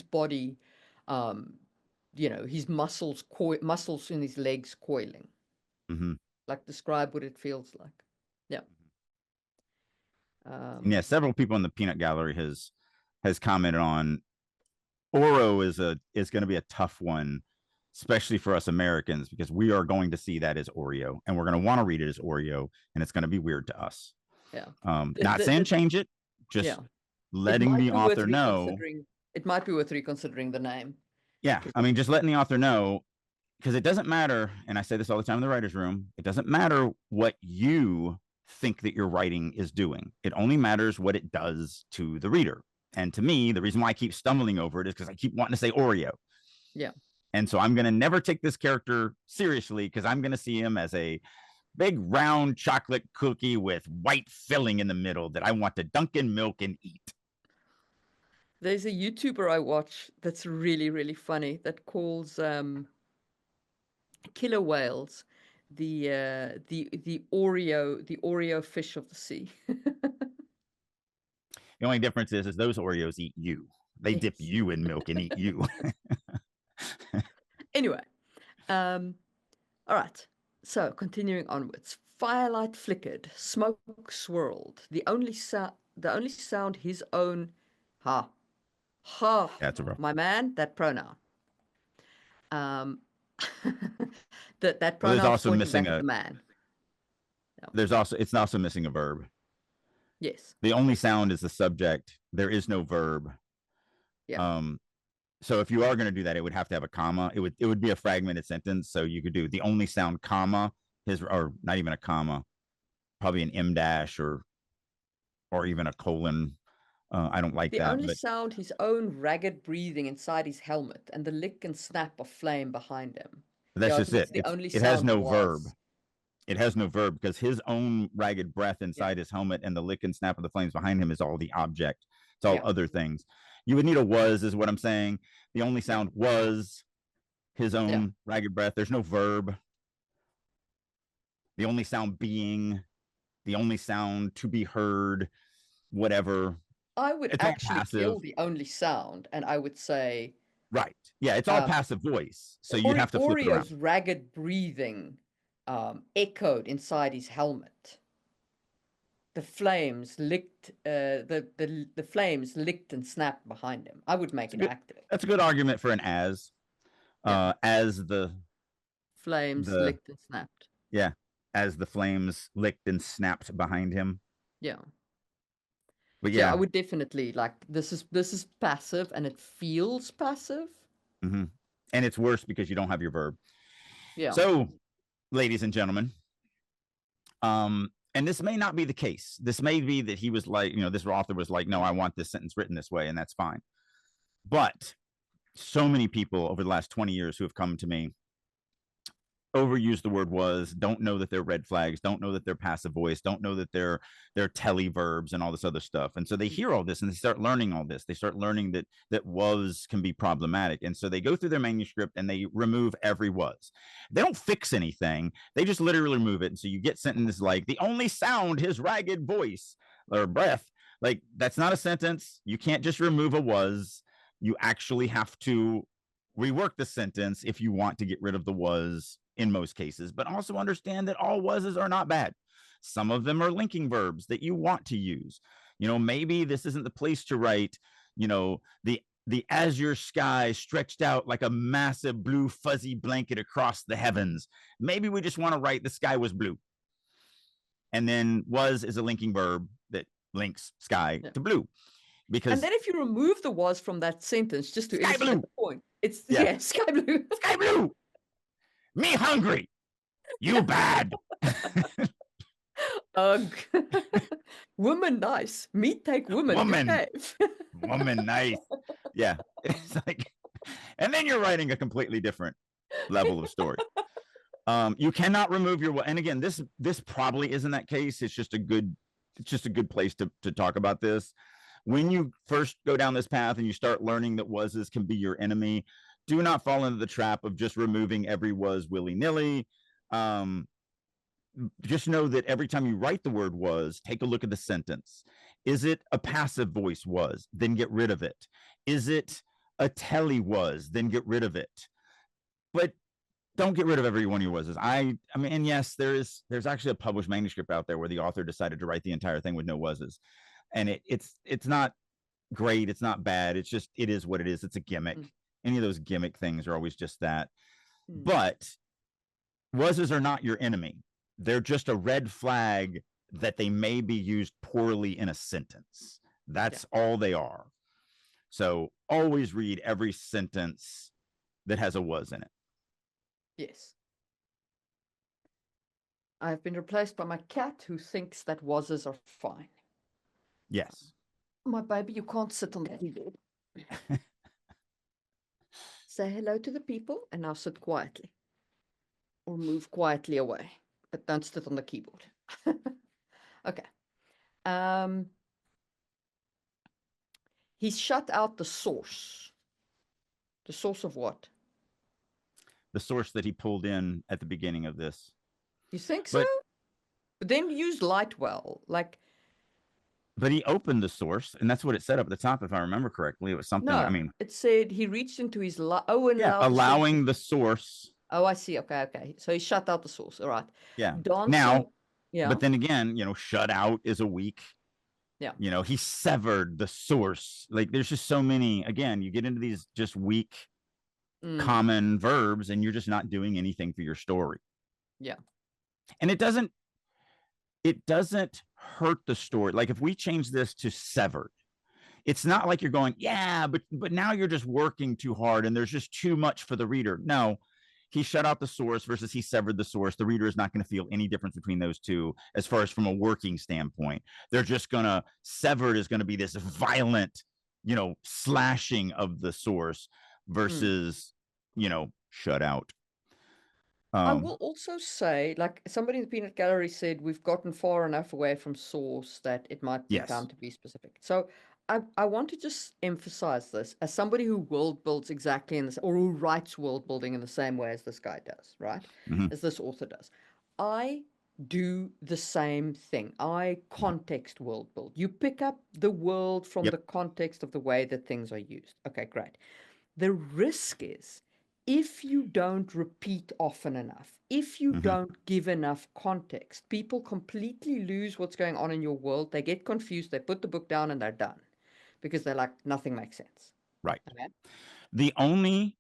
[SPEAKER 2] body, his muscles in his legs coiling. Like, describe what it feels like. Yeah.
[SPEAKER 1] Yeah, several people in the peanut gallery has commented on Oro is going to be a tough one, especially for us Americans, because we are going to see that as Oreo, and we're going to want to read it as Oreo, and it's going to be weird to us.
[SPEAKER 2] Yeah.
[SPEAKER 1] Not saying change it, just letting the author know.
[SPEAKER 2] It might be worth reconsidering the name.
[SPEAKER 1] Yeah, I mean, just letting the author know, because it doesn't matter, and I say this all the time in the writer's room, it doesn't matter what you think that your writing is doing. It only matters what it does to the reader. And to me, the reason why I keep stumbling over it is because I keep wanting to say Oreo.
[SPEAKER 2] Yeah.
[SPEAKER 1] And so I'm going to never take this character seriously, because I'm going to see him as a big round chocolate cookie with white filling in the middle that I want to dunk in milk and eat.
[SPEAKER 2] There's a YouTuber I watch that's really, really funny that calls killer whales the Oreo fish of the sea.
[SPEAKER 1] The only difference is those Oreos eat you. They dip you in milk and eat you.
[SPEAKER 2] Anyway, all right. So continuing onwards, firelight flickered, smoke swirled. The only sound his own
[SPEAKER 1] That's a rough.
[SPEAKER 2] My man, that pronoun. That pronoun. There's also missing a man.
[SPEAKER 1] No. It's also missing a verb.
[SPEAKER 2] Yes.
[SPEAKER 1] The only sound is the subject. There is no verb.
[SPEAKER 2] Yeah.
[SPEAKER 1] So if you are going to do that, it would have to have a comma. It would be a fragmented sentence. So you could do the only sound, comma, or not even a comma, probably an M dash or even a colon. I don't like that.
[SPEAKER 2] The only sound his own ragged breathing inside his helmet, and the lick and snap of flame behind him.
[SPEAKER 1] That's just it. It has no verb. It has no verb, because his own ragged breath inside his helmet and the lick and snap of the flames behind him is all the object. It's all other things. You would need a was, is what I'm saying. The only sound was his own ragged breath. There's no verb. The only sound being, the only sound to be heard. whatever.
[SPEAKER 2] I would
[SPEAKER 1] It's all
[SPEAKER 2] actually
[SPEAKER 1] passive.
[SPEAKER 2] kill the only sound, and I would say
[SPEAKER 1] Right. Yeah, it's all passive voice. So you'd have to flip it
[SPEAKER 2] Oreo's
[SPEAKER 1] around.
[SPEAKER 2] ragged breathing echoed inside his helmet. The flames licked the flames licked and snapped behind him. I would make it active.
[SPEAKER 1] That's a good argument for an as. As the
[SPEAKER 2] flames licked and snapped.
[SPEAKER 1] Yeah. As the flames licked and snapped behind him.
[SPEAKER 2] Yeah.
[SPEAKER 1] But
[SPEAKER 2] yeah,
[SPEAKER 1] yeah,
[SPEAKER 2] I would definitely like this is passive and it feels passive.
[SPEAKER 1] Mm-hmm. And it's worse because you don't have your verb.
[SPEAKER 2] Yeah.
[SPEAKER 1] So, ladies and gentlemen, and this may not be the case. This may be that he was like, this author was like, no, I want this sentence written this way, and that's fine. But so many people over the last 20 years who have come to me overuse the word was, don't know that they're red flags, don't know that they're passive voice, don't know that they're televerbs and all this other stuff. And so they hear all this and they start learning all this. They start learning that was can be problematic. And so they go through their manuscript and they remove every was. They don't fix anything. They just literally remove it. And so you get sentences like, the only sound his ragged voice or breath. Like, that's not a sentence. You can't just remove a was. You actually have to rework the sentence if you want to get rid of the was in most cases, but also understand that all wases are not bad. Some of them are linking verbs that you want to use. Maybe this isn't the place to write, the azure sky stretched out like a massive blue fuzzy blanket across the heavens. Maybe we just want to write the sky was blue. And then was is a linking verb that links sky to blue.
[SPEAKER 2] And then if you remove the was from that sentence, just to illustrate the point, it's sky blue.
[SPEAKER 1] Sky blue. Me hungry. You bad.
[SPEAKER 2] Woman nice. Meat take woman.
[SPEAKER 1] Woman nice. Yeah. It's like, and then you're writing a completely different level of story. You cannot remove your, and again, this probably isn't that case. It's just a good place to talk about this. When you first go down this path and you start learning that wases can be your enemy, do not fall into the trap of just removing every was willy-nilly. Just know that every time you write the word was, take a look at the sentence. Is it a passive voice was? Then get rid of it. Is it a telly was? Then get rid of it. But don't get rid of every one of your wases. I mean, and yes, there's actually a published manuscript out there where the author decided to write the entire thing with no wases. And it's not great. It's not bad. It's just, it is what it is. It's a gimmick. Any of those gimmick things are always just that. But wases are not your enemy. They're just a red flag that they may be used poorly in a sentence. That's all they are. So always read every sentence that has a was in it.
[SPEAKER 2] Yes. I've been replaced by my cat who thinks that wases are fine.
[SPEAKER 1] Yes.
[SPEAKER 2] My baby, you can't sit on the keyboard. Say hello to the people and now sit quietly. Or move quietly away. But don't sit on the keyboard. Okay. He's shut out the source. The source of what?
[SPEAKER 1] The source that he pulled in at the beginning of this.
[SPEAKER 2] You think so? But then use Lightwell.
[SPEAKER 1] But he opened the source, and that's what it said up at the top, if I remember correctly. It was something,
[SPEAKER 2] it said he reached into his...
[SPEAKER 1] allowing the source.
[SPEAKER 2] Oh, I see. Okay. So he shut out the source. All right.
[SPEAKER 1] Yeah.
[SPEAKER 2] Dancing,
[SPEAKER 1] now, but then again, shut out is a weak.
[SPEAKER 2] Yeah.
[SPEAKER 1] He severed the source. Like, there's just so many. Again, you get into these just weak common verbs, and you're just not doing anything for your story.
[SPEAKER 2] Yeah.
[SPEAKER 1] And it doesn't hurt the story. Like, if we change this to severed, it's not like you're going, but now you're just working too hard and there's just too much for the reader. No, he shut out the source versus he severed the source. The reader is not going to feel any difference between those two as far as from a working standpoint. They're just going to, severed is going to be this violent, slashing of the source versus, shut out.
[SPEAKER 2] I will also say, like somebody in the Peanut Gallery said, we've gotten far enough away from source that it might be time to be specific. So I want to just emphasize this as somebody who world builds exactly in this, or who writes world building in the same way as this guy does, right? As this author does. I do the same thing. I context world build. You pick up the world from
[SPEAKER 1] Yep.
[SPEAKER 2] the context of the way that things are used. Okay, great. The risk is if you don't repeat often enough, if you don't give enough context, people completely lose what's going on in your world. They get confused, they put the book down, and they're done because they're like, nothing makes sense.
[SPEAKER 1] Right.
[SPEAKER 2] Okay?
[SPEAKER 1] The only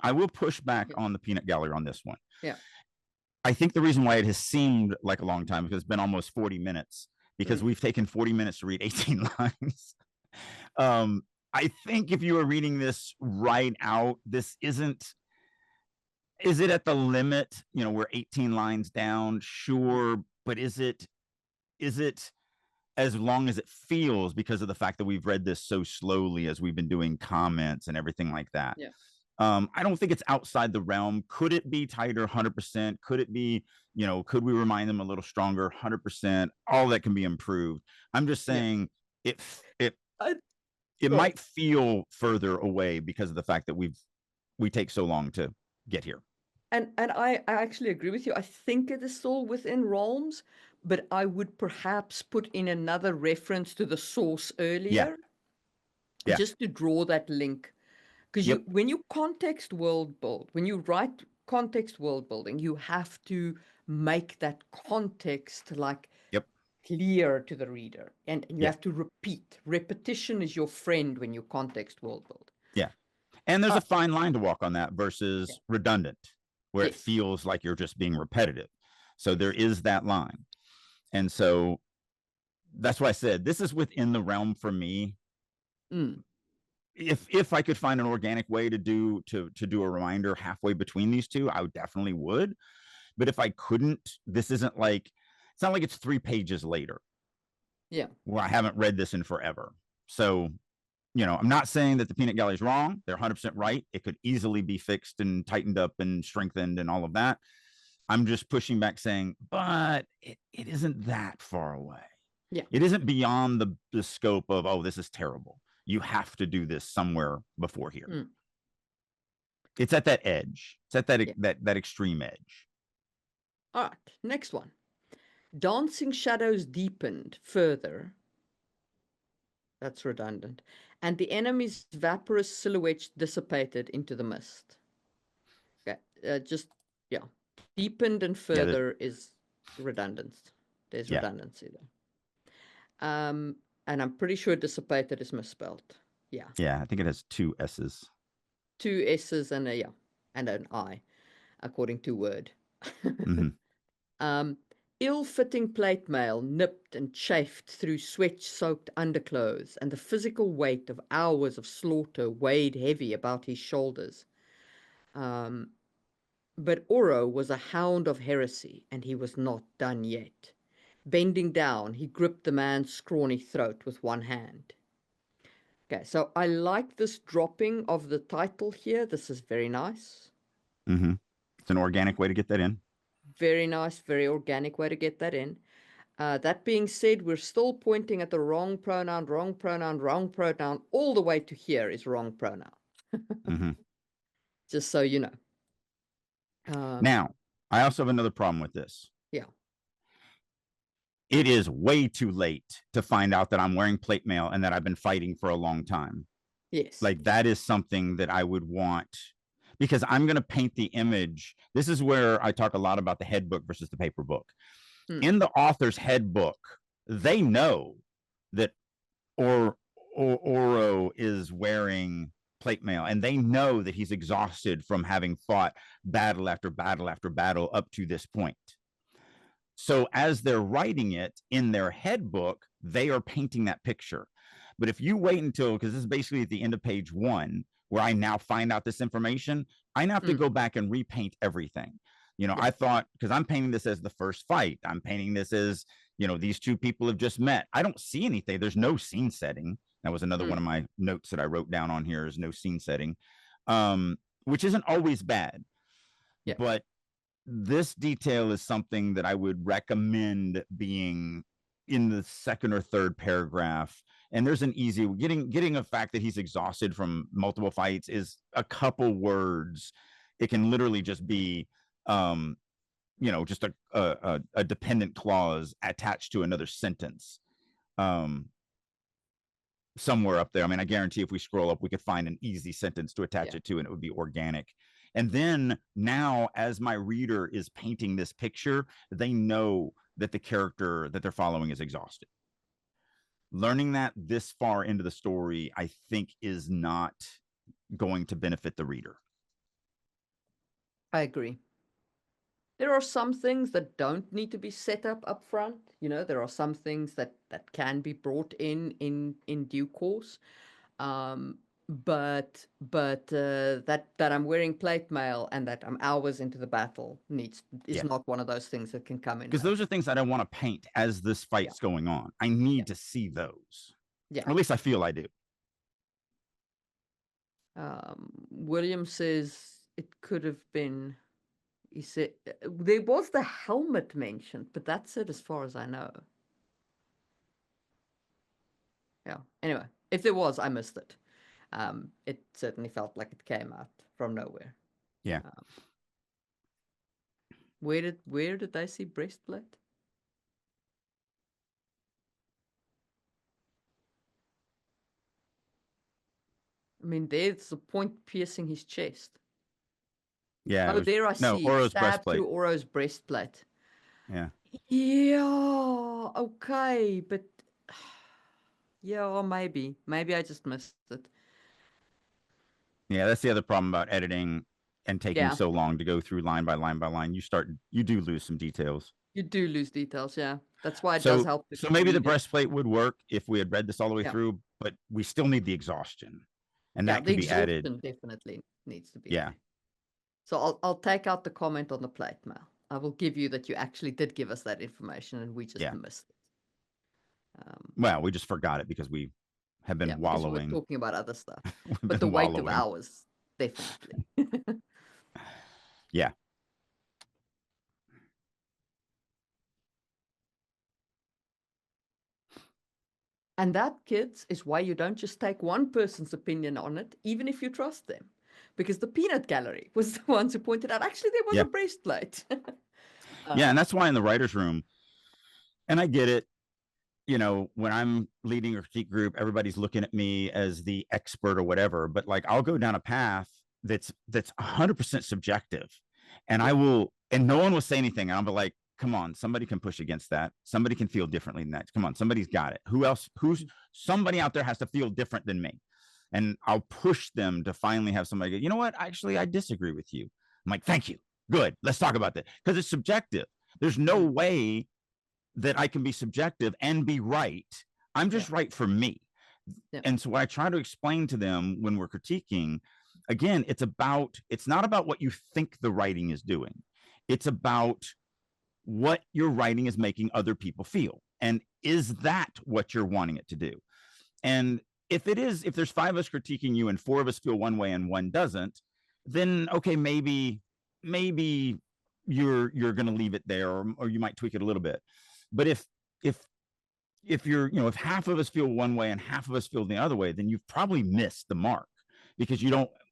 [SPEAKER 1] I will push back
[SPEAKER 2] Yeah.
[SPEAKER 1] on the peanut gallery on this one.
[SPEAKER 2] Yeah.
[SPEAKER 1] I think the reason why it has seemed like a long time because it's been almost 40 minutes because we've taken 40 minutes to read 18 lines. I think if you were reading this right out, this isn't. Is it at the limit? You know, we're 18 lines down, sure, but is it as long as it feels because of the fact that we've read this so slowly as we've been doing comments and everything like that?
[SPEAKER 2] Yeah.
[SPEAKER 1] I don't think it's outside the realm. Could it be tighter? 100%. Could it be, could we remind them a little stronger? 100%. All that can be improved. I'm just
[SPEAKER 2] Yeah.
[SPEAKER 1] saying it
[SPEAKER 2] I,
[SPEAKER 1] it
[SPEAKER 2] well,
[SPEAKER 1] might feel further away because of the fact that we take so long to get here.
[SPEAKER 2] and I actually agree with you. I think it is still within realms, but I would perhaps put in another reference to the source
[SPEAKER 1] Yeah.
[SPEAKER 2] earlier,
[SPEAKER 1] Yeah.
[SPEAKER 2] just to draw that link. Because
[SPEAKER 1] Yep.
[SPEAKER 2] when you context world build, when you write context world building, you have to make that context like
[SPEAKER 1] Yep.
[SPEAKER 2] clear to the reader, and you
[SPEAKER 1] Yeah.
[SPEAKER 2] have to repeat. Repetition is your friend when you context world build.
[SPEAKER 1] Yeah. And there's
[SPEAKER 2] Uh,
[SPEAKER 1] a fine line to walk on that
[SPEAKER 2] yeah.
[SPEAKER 1] versus redundant, where it
[SPEAKER 2] Yes.
[SPEAKER 1] feels like you're just being repetitive. So there
[SPEAKER 2] Yes.
[SPEAKER 1] is that line. And so that's why I said this is within the realm for me.
[SPEAKER 2] Mm.
[SPEAKER 1] If I could find an organic way to do a reminder halfway between these two, I definitely would. But if I couldn't, this isn't like it's not like it's 3 pages later.
[SPEAKER 2] Yeah.
[SPEAKER 1] Where I haven't read this in forever. So, I'm not saying that the peanut gallery is wrong. They're 100% right. It could easily be fixed and tightened up and strengthened and all of that. I'm just pushing back saying, but it isn't that far away.
[SPEAKER 2] Yeah.
[SPEAKER 1] It isn't beyond the scope of, oh, this is terrible. You have to do this somewhere before here.
[SPEAKER 2] Mm.
[SPEAKER 1] It's at that edge. It's at that,
[SPEAKER 2] Yeah.
[SPEAKER 1] that extreme edge.
[SPEAKER 2] All right. Next one. Dancing shadows deepened further. That's redundant. And the enemy's vaporous silhouettes dissipated into the mist. Okay. Yeah. Deepened and further is redundant. There's redundancy there. And I'm pretty sure dissipated is misspelled. Yeah.
[SPEAKER 1] Yeah, I think it has 2 S's.
[SPEAKER 2] 2 S's and and an I, according to Word. Ill-fitting plate mail nipped and chafed through sweat-soaked underclothes, and the physical weight of hours of slaughter weighed heavy about his shoulders. But Oro was a hound of heresy, and he was not done yet. Bending down, he gripped the man's scrawny throat with one hand. Okay, so I like this dropping of the title here. This is very nice.
[SPEAKER 1] It's an organic way to get that in.
[SPEAKER 2] Very nice, very organic way to get that in. That being said, we're still pointing at the wrong pronoun, wrong pronoun, wrong pronoun. All the way to here is wrong pronoun. Just so you know.
[SPEAKER 1] Now, I also have another problem with this.
[SPEAKER 2] Yeah.
[SPEAKER 1] It is way too late to find out that I'm wearing plate mail and that I've been fighting for a long time.
[SPEAKER 2] Yes.
[SPEAKER 1] Like that is something that I would want because I'm going to paint the image. This is where I talk a lot about the head book versus the paper book. In the author's head book, they know that Oro is wearing plate mail and they know that he's exhausted from having fought battle after battle after battle up to this point. So as they're writing it in their head book, they are painting that picture. But if you wait until, because this is basically at the end of page 1, where I now find out this information, I now have to go back and repaint everything. I thought, because I'm painting this as the first fight, I'm painting this as, these two people have just met. I don't see anything. There's no scene setting. That was another one of my notes that I wrote down on here is no scene setting, which isn't always bad.
[SPEAKER 2] Yeah.
[SPEAKER 1] But this detail is something that I would recommend being in the second or third paragraph. And there's an easy getting a fact that he's exhausted from multiple fights is a couple words. It can literally just be just a dependent clause attached to another sentence somewhere up there. I mean, I guarantee if we scroll up, we could find an easy sentence to attach it to, and it would be organic. And then now, as my reader is painting this picture, they know that the character that they're following is exhausted. Learning that this far into the story, I think, is not going to benefit the reader.
[SPEAKER 2] I agree. There are some things that don't need to be set up front. There are some things that can be brought in due course. But that I'm wearing plate mail and that I'm hours into the battle is not one of those things that can come in.
[SPEAKER 1] Because those are things I don't want to paint as this fight's going on. I need to see those.
[SPEAKER 2] Yeah.
[SPEAKER 1] Or at least I feel I do.
[SPEAKER 2] William says it could have been. He said there was the helmet mentioned, but that's it as far as I know. Yeah. Anyway, if there was, I missed it. It certainly felt like it came out from nowhere.
[SPEAKER 1] Yeah.
[SPEAKER 2] Where did they see breastplate? I mean, there's the point piercing his chest.
[SPEAKER 1] Yeah.
[SPEAKER 2] Oh, there I see.
[SPEAKER 1] Oro's
[SPEAKER 2] Stab
[SPEAKER 1] breastplate.
[SPEAKER 2] through Oro's breastplate.
[SPEAKER 1] Yeah.
[SPEAKER 2] Yeah. Okay, but yeah, maybe I just missed it.
[SPEAKER 1] Yeah, that's the other problem about editing and taking so long to go through line by line by line. You do lose some details.
[SPEAKER 2] You do lose details, yeah. That's why it does help.
[SPEAKER 1] So maybe the breastplate would work if we had read this all the way through, but we still need the exhaustion, and that could be added.
[SPEAKER 2] Definitely needs to be. Yeah. There. So I'll take out the comment on the plate mail. I will give you that you actually did give us that information, and we just missed it.
[SPEAKER 1] Well, we just forgot it because we have been wallowing.
[SPEAKER 2] We're talking about other stuff, but the weight of hours, definitely.
[SPEAKER 1] Yeah.
[SPEAKER 2] And that, kids, is why you don't just take one person's opinion on it, even if you trust them. Because the peanut gallery was the ones who pointed out, actually, there was a breastplate.
[SPEAKER 1] Yeah, and that's why in the writer's room, and I get it, when I'm leading a critique group, everybody's looking at me as the expert or whatever, but like I'll go down a path that's 100% subjective, and and no one will say anything, and I'll be like, come on, somebody can push against that. Somebody can feel differently than that. Come on, somebody's got it. Somebody out there has to feel different than me. And I'll push them to finally have somebody go, you know what? Actually, I disagree with you. I'm like, thank you. Good. Let's talk about that. Because it's subjective. There's no way that I can be subjective and be right. I'm just right for me. Yeah. And so what I try to explain to them when we're critiquing, again, it's not about what you think the writing is doing. It's about what your writing is making other people feel. And is that what you're wanting it to do? And if there's 5 of us critiquing you and 4 of us feel one way and 1 doesn't, then okay, maybe you're going to leave it there, or you might tweak it a little bit. But if if half of us feel one way and half of us feel the other way, then you've probably missed the mark, because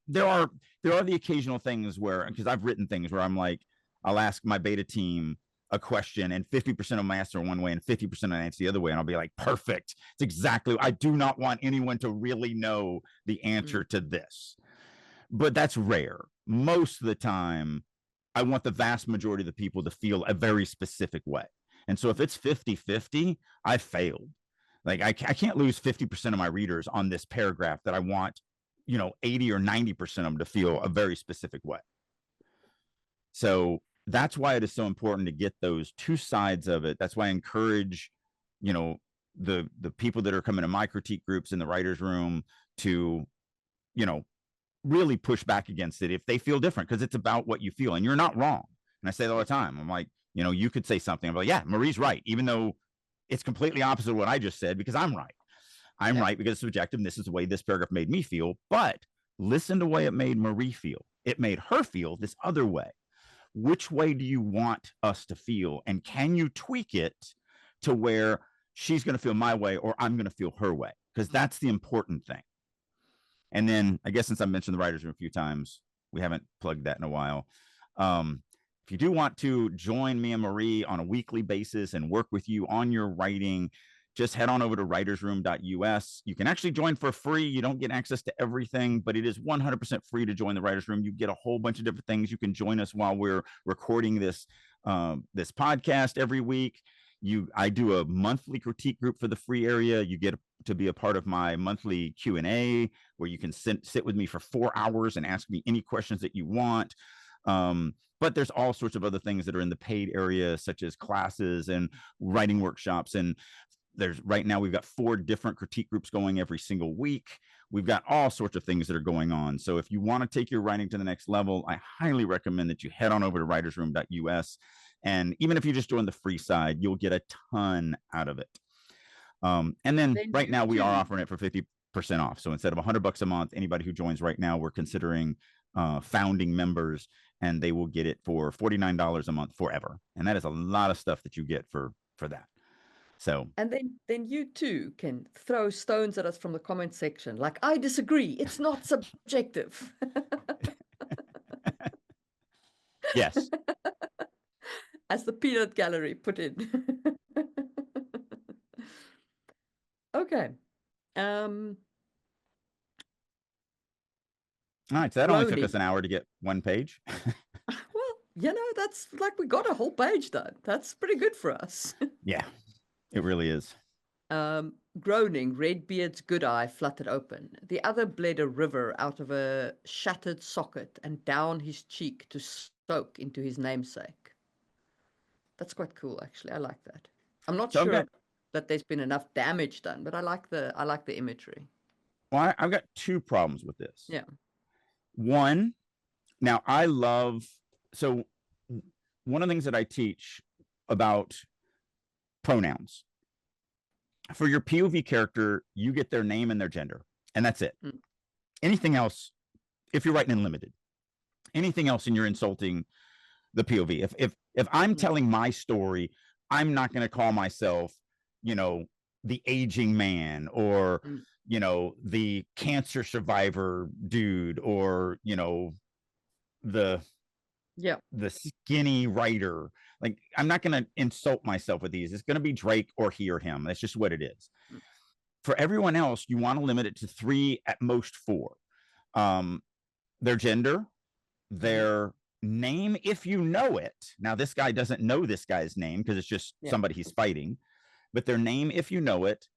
[SPEAKER 1] there are the occasional things where, because I've written things where I'm like, I'll ask my beta team a question and 50% of them answer one way and 50% answer the other way, and I'll be like, perfect, it's exactly, I do not want anyone to really know the answer to this. But that's rare. Most of the time I want the vast majority of the people to feel a very specific way. And so if it's 50-50, I failed. Like I can't lose 50% of my readers on this paragraph that I want 80 or 90% of them to feel a very specific way. So that's why it is so important to get those 2 sides of it. That's why I encourage, the people that are coming to my critique groups in the writer's room to, really push back against it if they feel different, because it's about what you feel, and you're not wrong. And I say that all the time. I'm like, you could say something. I'm like, yeah, Marie's right, even though it's completely opposite of what I just said, because I'm right. I'm right because it's subjective, and this is the way this paragraph made me feel. But listen to the way it made Marie feel. It made her feel this other way. Which way do you want us to feel? And can you tweak it to where she's going to feel my way or I'm going to feel her way? Because that's the important thing. And then I guess since I mentioned the writer's room a few times, we haven't plugged that in a while. if you do want to join me and Marie on a weekly basis and work with you on your writing, just head on over to writersroom.us. You can actually join for free. You don't get access to everything, but it is 100% free to join the Writers Room. You get a whole bunch of different things. You can join us while we're recording this podcast every week. I do a monthly critique group for the free area. You get to be a part of my monthly Q&A where you can sit with me for 4 hours and ask me any questions that you want. But there's all sorts of other things that are in the paid area, such as classes and writing workshops. And right now we've got 4 different critique groups going every single week. We've got all sorts of things that are going on. So if you want to take your writing to the next level, I highly recommend that you head on over to writersroom.us. And even if you just join the free side, you'll get a ton out of it. And then right now we are offering it for 50% off. So instead of $100 a month, anybody who joins right now, we're considering founding members, and they will get it for $49 a month forever. And that is a lot of stuff that you get for that. So,
[SPEAKER 2] and then you too can throw stones at us from the comment section. Like, I disagree. It's not subjective.
[SPEAKER 1] yes.
[SPEAKER 2] As the peanut gallery put in. Okay.
[SPEAKER 1] All right. So that only took us an hour to get one page.
[SPEAKER 2] Well, that's like we got a whole page done. That's pretty good for us.
[SPEAKER 1] Yeah, it really is.
[SPEAKER 2] Groaning, Redbeard's good eye fluttered open. The other bled a river out of a shattered socket and down his cheek to soak into his namesake. That's quite cool, actually. I like that. I'm not sure that there's been enough damage done, but I like the imagery.
[SPEAKER 1] Well, I've got 2 problems with this.
[SPEAKER 2] Yeah.
[SPEAKER 1] One, now so one of the things that I teach about pronouns. For your POV character, you get their name and their gender, and that's it. Anything else, if you're writing in limited, anything else and you're insulting the POV. If I'm telling my story, I'm not going to call myself, the aging man or, the cancer survivor dude or, the skinny writer. Like, I'm not going to insult myself with these. It's going to be Drake or he or him. That's just what it is. For everyone else, you want to limit it to 3, at most 4. Their gender, their name, if you know it. Now, this guy doesn't know this guy's name because it's just somebody he's fighting. But their name, if you know it,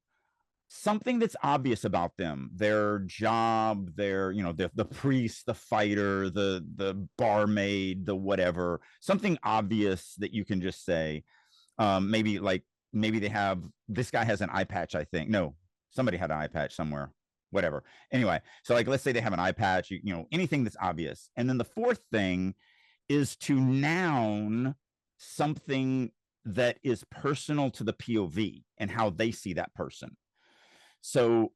[SPEAKER 1] something that's obvious about them, their job, their, the priest, the fighter, the barmaid, the whatever, something obvious that you can just say. Maybe this guy has an eye patch, I think. No, somebody had an eye patch somewhere, whatever. Anyway, so let's say they have an eye patch, anything that's obvious. And then the 4th thing is to noun something that is personal to the POV and how they see that person. So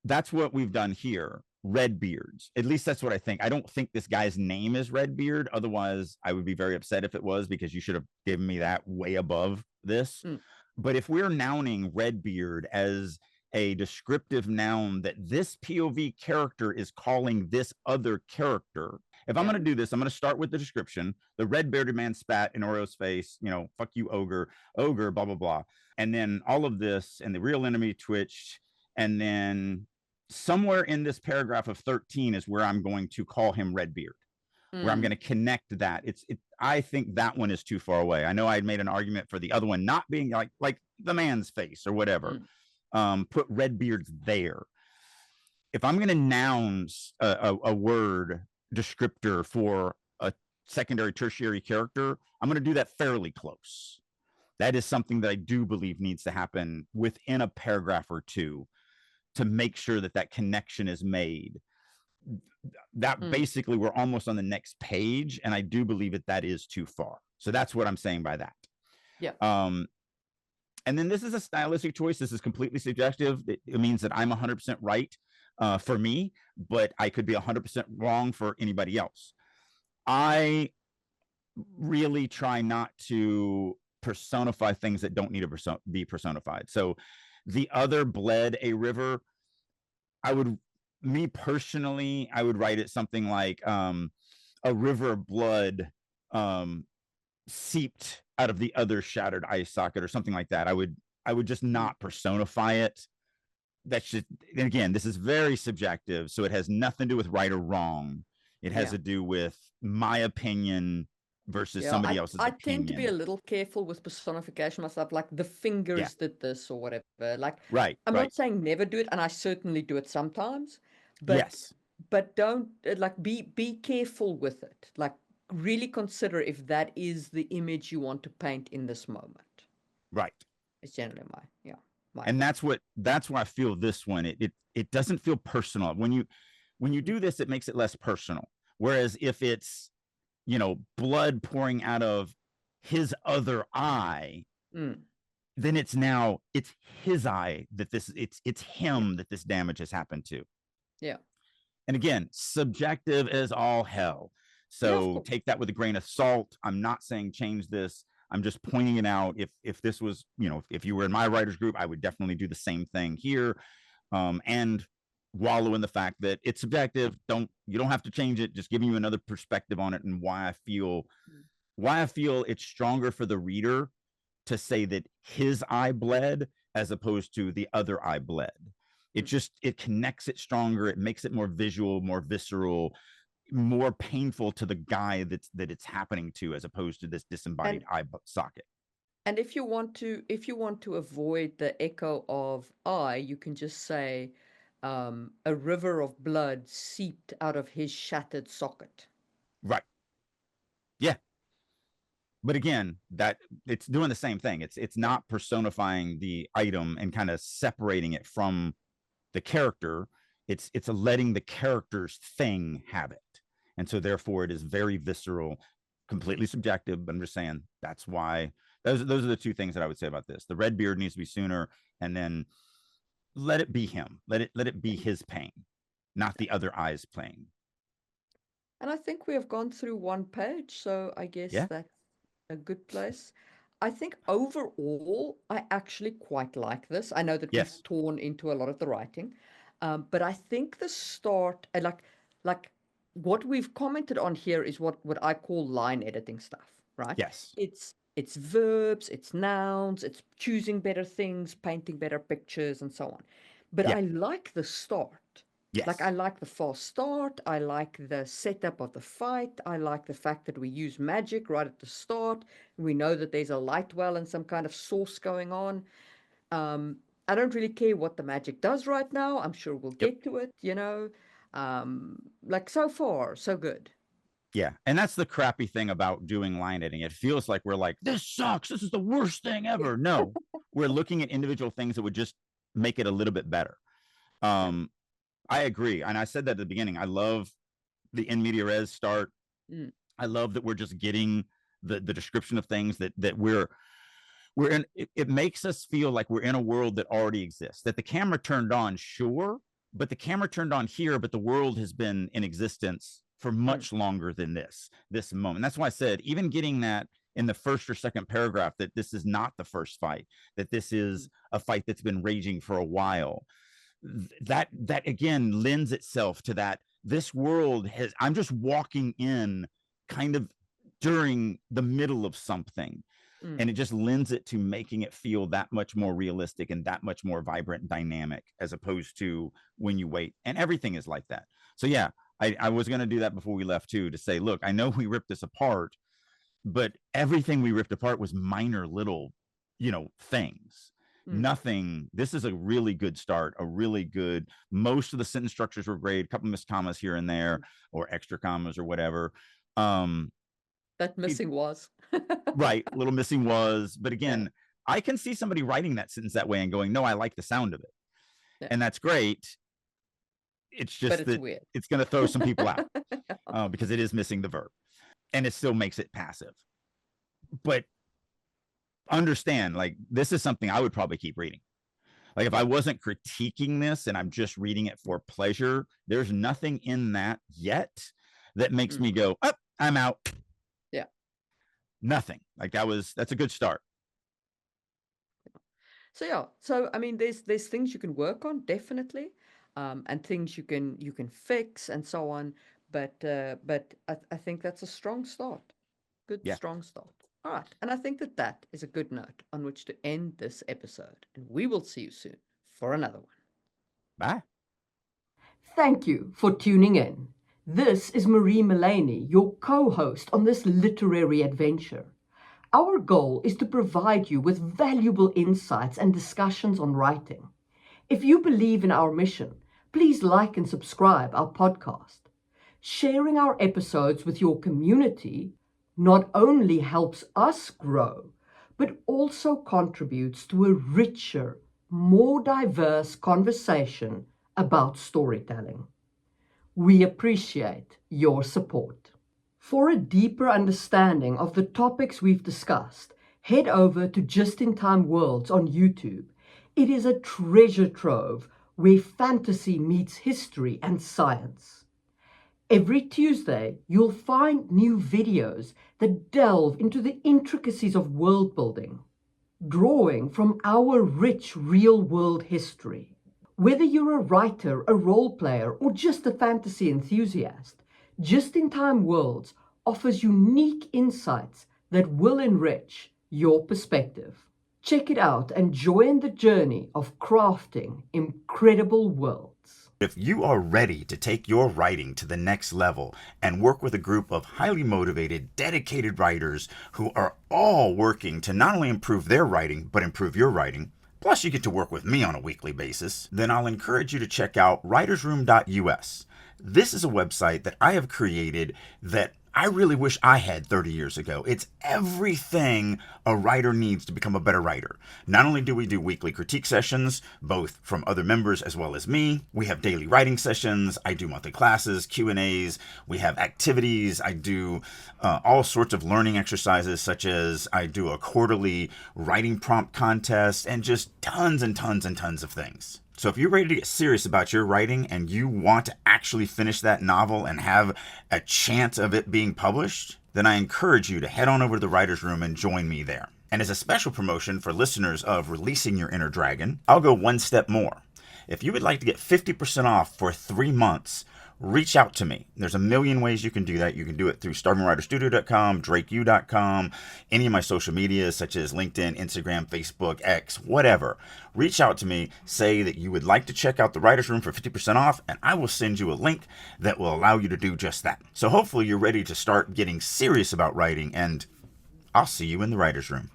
[SPEAKER 1] that's what we've done here. Redbeards. At least that's what I think. I don't think this guy's name is Redbeard. Otherwise, I would be very upset if it was, because you should have given me that way above this. But if we're nouning Redbeard as a descriptive noun that this POV character is calling this other character, if I'm going to do this, I'm going to start with the description. The red-bearded man spat in Oreo's face, fuck you, ogre, blah, blah, blah. And then all of this, and the real enemy twitched. And then somewhere in this paragraph of 13 is where I'm going to call him Redbeard, where I'm going to connect that. I think that one is too far away. I know I had made an argument for the other one not being like the man's face or whatever. Put Redbeard's there. If I'm going to nounce a word descriptor for a secondary, tertiary character, I'm going to do that fairly close. That is something that I do believe needs to happen within a paragraph or 2 to make sure that connection is made. That basically, we're almost on the next page, and I do believe that is too far. So that's what I'm saying by that.
[SPEAKER 2] Yeah.
[SPEAKER 1] And then this is a stylistic choice. This is completely subjective. It means that I'm 100% right for me, but I could be 100% wrong for anybody else. I really try not to personify things that don't need to be personified. So the other bled a river. Me personally, I would write it something like a river of blood seeped out of the other shattered eye socket or something like that. I would just not personify it. That's just, and again, this is very subjective, so it has nothing to do with right or wrong. It has
[SPEAKER 2] Yeah.
[SPEAKER 1] to do with my opinion versus
[SPEAKER 2] Yeah,
[SPEAKER 1] somebody else's
[SPEAKER 2] I tend to be a
[SPEAKER 1] opinion.
[SPEAKER 2] little careful with personification myself, like the
[SPEAKER 1] Yeah,
[SPEAKER 2] fingers did this or whatever. Like,
[SPEAKER 1] right,
[SPEAKER 2] I'm
[SPEAKER 1] right.
[SPEAKER 2] not saying never do it, and I certainly do it sometimes, but
[SPEAKER 1] Yes,
[SPEAKER 2] don't like be careful with it. Like, really consider if that is the image you want to paint in this moment.
[SPEAKER 1] right.
[SPEAKER 2] It's generally my
[SPEAKER 1] And
[SPEAKER 2] advice.
[SPEAKER 1] that's why I feel this one. It doesn't feel personal. When you do this, it makes it less personal. Whereas if it's, blood pouring out of his other eye,
[SPEAKER 2] Mm,
[SPEAKER 1] then it's his eye that it's
[SPEAKER 2] yeah,
[SPEAKER 1] him that this damage has happened to.
[SPEAKER 2] yeah,
[SPEAKER 1] And again, subjective as all hell.
[SPEAKER 2] yeah, of
[SPEAKER 1] So
[SPEAKER 2] course.
[SPEAKER 1] take that with a grain of salt. I'm not saying change this. I'm just pointing it out. If this was, if you were in my writers group, I would definitely do the same thing here. And wallow in the fact that it's subjective. You don't have to change it. Just giving you another perspective on it and why I feel it's stronger for the reader to say that his eye bled as opposed to the other eye bled. It connects it stronger. It makes it more visual, more visceral, more painful to the guy that it's happening to, as opposed to this disembodied
[SPEAKER 2] And
[SPEAKER 1] eye socket.
[SPEAKER 2] if you want to avoid the echo of I, you can just say a river of blood seeped out of his shattered socket.
[SPEAKER 1] Right. Yeah. But again, that it's doing the same thing. It's
[SPEAKER 2] Yeah.
[SPEAKER 1] not personifying the item and kind of separating it from the character. It's a letting the character's thing have it. And so therefore it is very visceral, completely subjective. But I'm just saying that's why those are the two things that I would say about this. The red beard needs to be sooner, and then let it be him. Let it be his pain, not the other eyes playing.
[SPEAKER 2] And I think we have gone through one page, so I guess
[SPEAKER 1] Yeah.
[SPEAKER 2] that's a good place. I think overall, I actually quite like this. I know that we've
[SPEAKER 1] Yes.
[SPEAKER 2] torn into a lot of the writing, but I think the start, like what we've commented on here is what I call line editing stuff, right?
[SPEAKER 1] Yes.
[SPEAKER 2] It's verbs, it's nouns, it's choosing better things, painting better pictures, and so on. But
[SPEAKER 1] Yeah.
[SPEAKER 2] I like the start. Like, I
[SPEAKER 1] Yes.
[SPEAKER 2] like the fast start. I like the setup of the fight. I like the fact that we use magic right at the start. We know that there's a light well and some kind of source going on. Um, I don't really care what the magic does right now. I'm sure we'll
[SPEAKER 1] Yep.
[SPEAKER 2] get to it. Like, so far, so good.
[SPEAKER 1] Yeah. And that's the crappy thing about doing line editing. It feels like we're like, this sucks. This is the worst thing ever. No, we're looking at individual things that would just make it a little bit better.
[SPEAKER 2] Yeah.
[SPEAKER 1] I agree. And I said that at the beginning. I love the in media res start.
[SPEAKER 2] Mm,
[SPEAKER 1] I love that we're just getting the description of things that we're in. It makes us feel like we're in a world that already exists, that the camera turned on, sure, but the camera turned on here, but the world has been in existence for
[SPEAKER 2] mm,
[SPEAKER 1] much longer than this moment. That's why I said, even getting that in the first or second paragraph, that this is not the first fight, that this
[SPEAKER 2] mm,
[SPEAKER 1] is a fight that's been raging for a while. That again lends itself to that this world has, I'm just walking in kind of during the middle of something,
[SPEAKER 2] mm,
[SPEAKER 1] and it just lends it to making it feel that much more realistic and that much more vibrant and dynamic, as opposed to when you wait. And everything is like that. So yeah, I was going to do that before we left too, to say, look, I know we ripped this apart, but everything we ripped apart was minor little, things.
[SPEAKER 2] mm.
[SPEAKER 1] Nothing. This is a really good start, a really good, most of the sentence structures were great, a couple missed commas here and there, or extra commas or whatever. um
[SPEAKER 2] That
[SPEAKER 1] it,
[SPEAKER 2] missing was.
[SPEAKER 1] right, little missing was, but
[SPEAKER 2] Yeah,
[SPEAKER 1] again, I can see somebody writing that sentence that way and going, no, I like the sound of it,
[SPEAKER 2] yeah.
[SPEAKER 1] and that's great. It's
[SPEAKER 2] But
[SPEAKER 1] just
[SPEAKER 2] it's
[SPEAKER 1] that
[SPEAKER 2] weird.
[SPEAKER 1] it's going to throw some people out, because it is missing the verb, and it still makes it passive. But understand, like, this is something I would probably keep reading. Like, if I
[SPEAKER 2] Yeah.
[SPEAKER 1] wasn't critiquing this and I'm just reading it for pleasure, there's nothing in that yet that makes
[SPEAKER 2] Mm,
[SPEAKER 1] me go, oh, I'm out.
[SPEAKER 2] yeah.
[SPEAKER 1] Nothing. Like, that's a good start.
[SPEAKER 2] So yeah, so I mean, there's things you can work on definitely, and things you can fix and so on. But I think that's a strong start. Good
[SPEAKER 1] Yeah.
[SPEAKER 2] strong start. All right, and I think that that is a good note on which to end this episode, and we will see you soon for another one.
[SPEAKER 1] Bye.
[SPEAKER 2] Thank you for tuning in. This is Marie Mullaney, your co-host on this literary adventure. Our goal is to provide you with valuable insights and discussions on writing. If you believe in our mission, please like and subscribe our podcast. Sharing our episodes with your community not only helps us grow, but also contributes to a richer, more diverse conversation about storytelling. We appreciate your support. For a deeper understanding of the topics we've discussed, head over to Just in Time Worlds on YouTube. It is a treasure trove where fantasy meets history and science. Every Tuesday, you'll find new videos that delve into the intricacies of world building, drawing from our rich real-world history. Whether you're a writer, a role player, or just a fantasy enthusiast, Just in Time Worlds offers unique insights that will enrich your perspective. Check it out and join the journey of crafting incredible worlds.
[SPEAKER 3] If you are ready to take your writing to the next level and work with a group of highly motivated, dedicated writers who are all working to not only improve their writing, but improve your writing, plus you get to work with me on a weekly basis, then I'll encourage you to check out writersroom.us. This is a website that I have created that I really wish I had 30 years ago. It's everything a writer needs to become a better writer. Not only do we do weekly critique sessions, both from other members as well as me, we have daily writing sessions, I do monthly classes, Q&As, we have activities, I do all sorts of learning exercises, such as I do a quarterly writing prompt contest, and just tons and tons and tons of things. So if you're ready to get serious about your writing and you want to actually finish that novel and have a chance of it being published, then I encourage you to head on over to the Writer's Room and join me there. And as a special promotion for listeners of Releasing Your Inner Dragon, I'll go one step more. If you would like to get 50% off for 3 months, reach out to me. There's a million ways you can do that. You can do it through starvingwriterstudio.com, drakeu.com, any of my social medias such as LinkedIn, Instagram, Facebook, X, whatever. Reach out to me, say that you would like to check out the Writer's Room for 50% off, and I will send you a link that will allow you to do just that. So hopefully you're ready to start getting serious about writing, and I'll see you in the Writer's Room.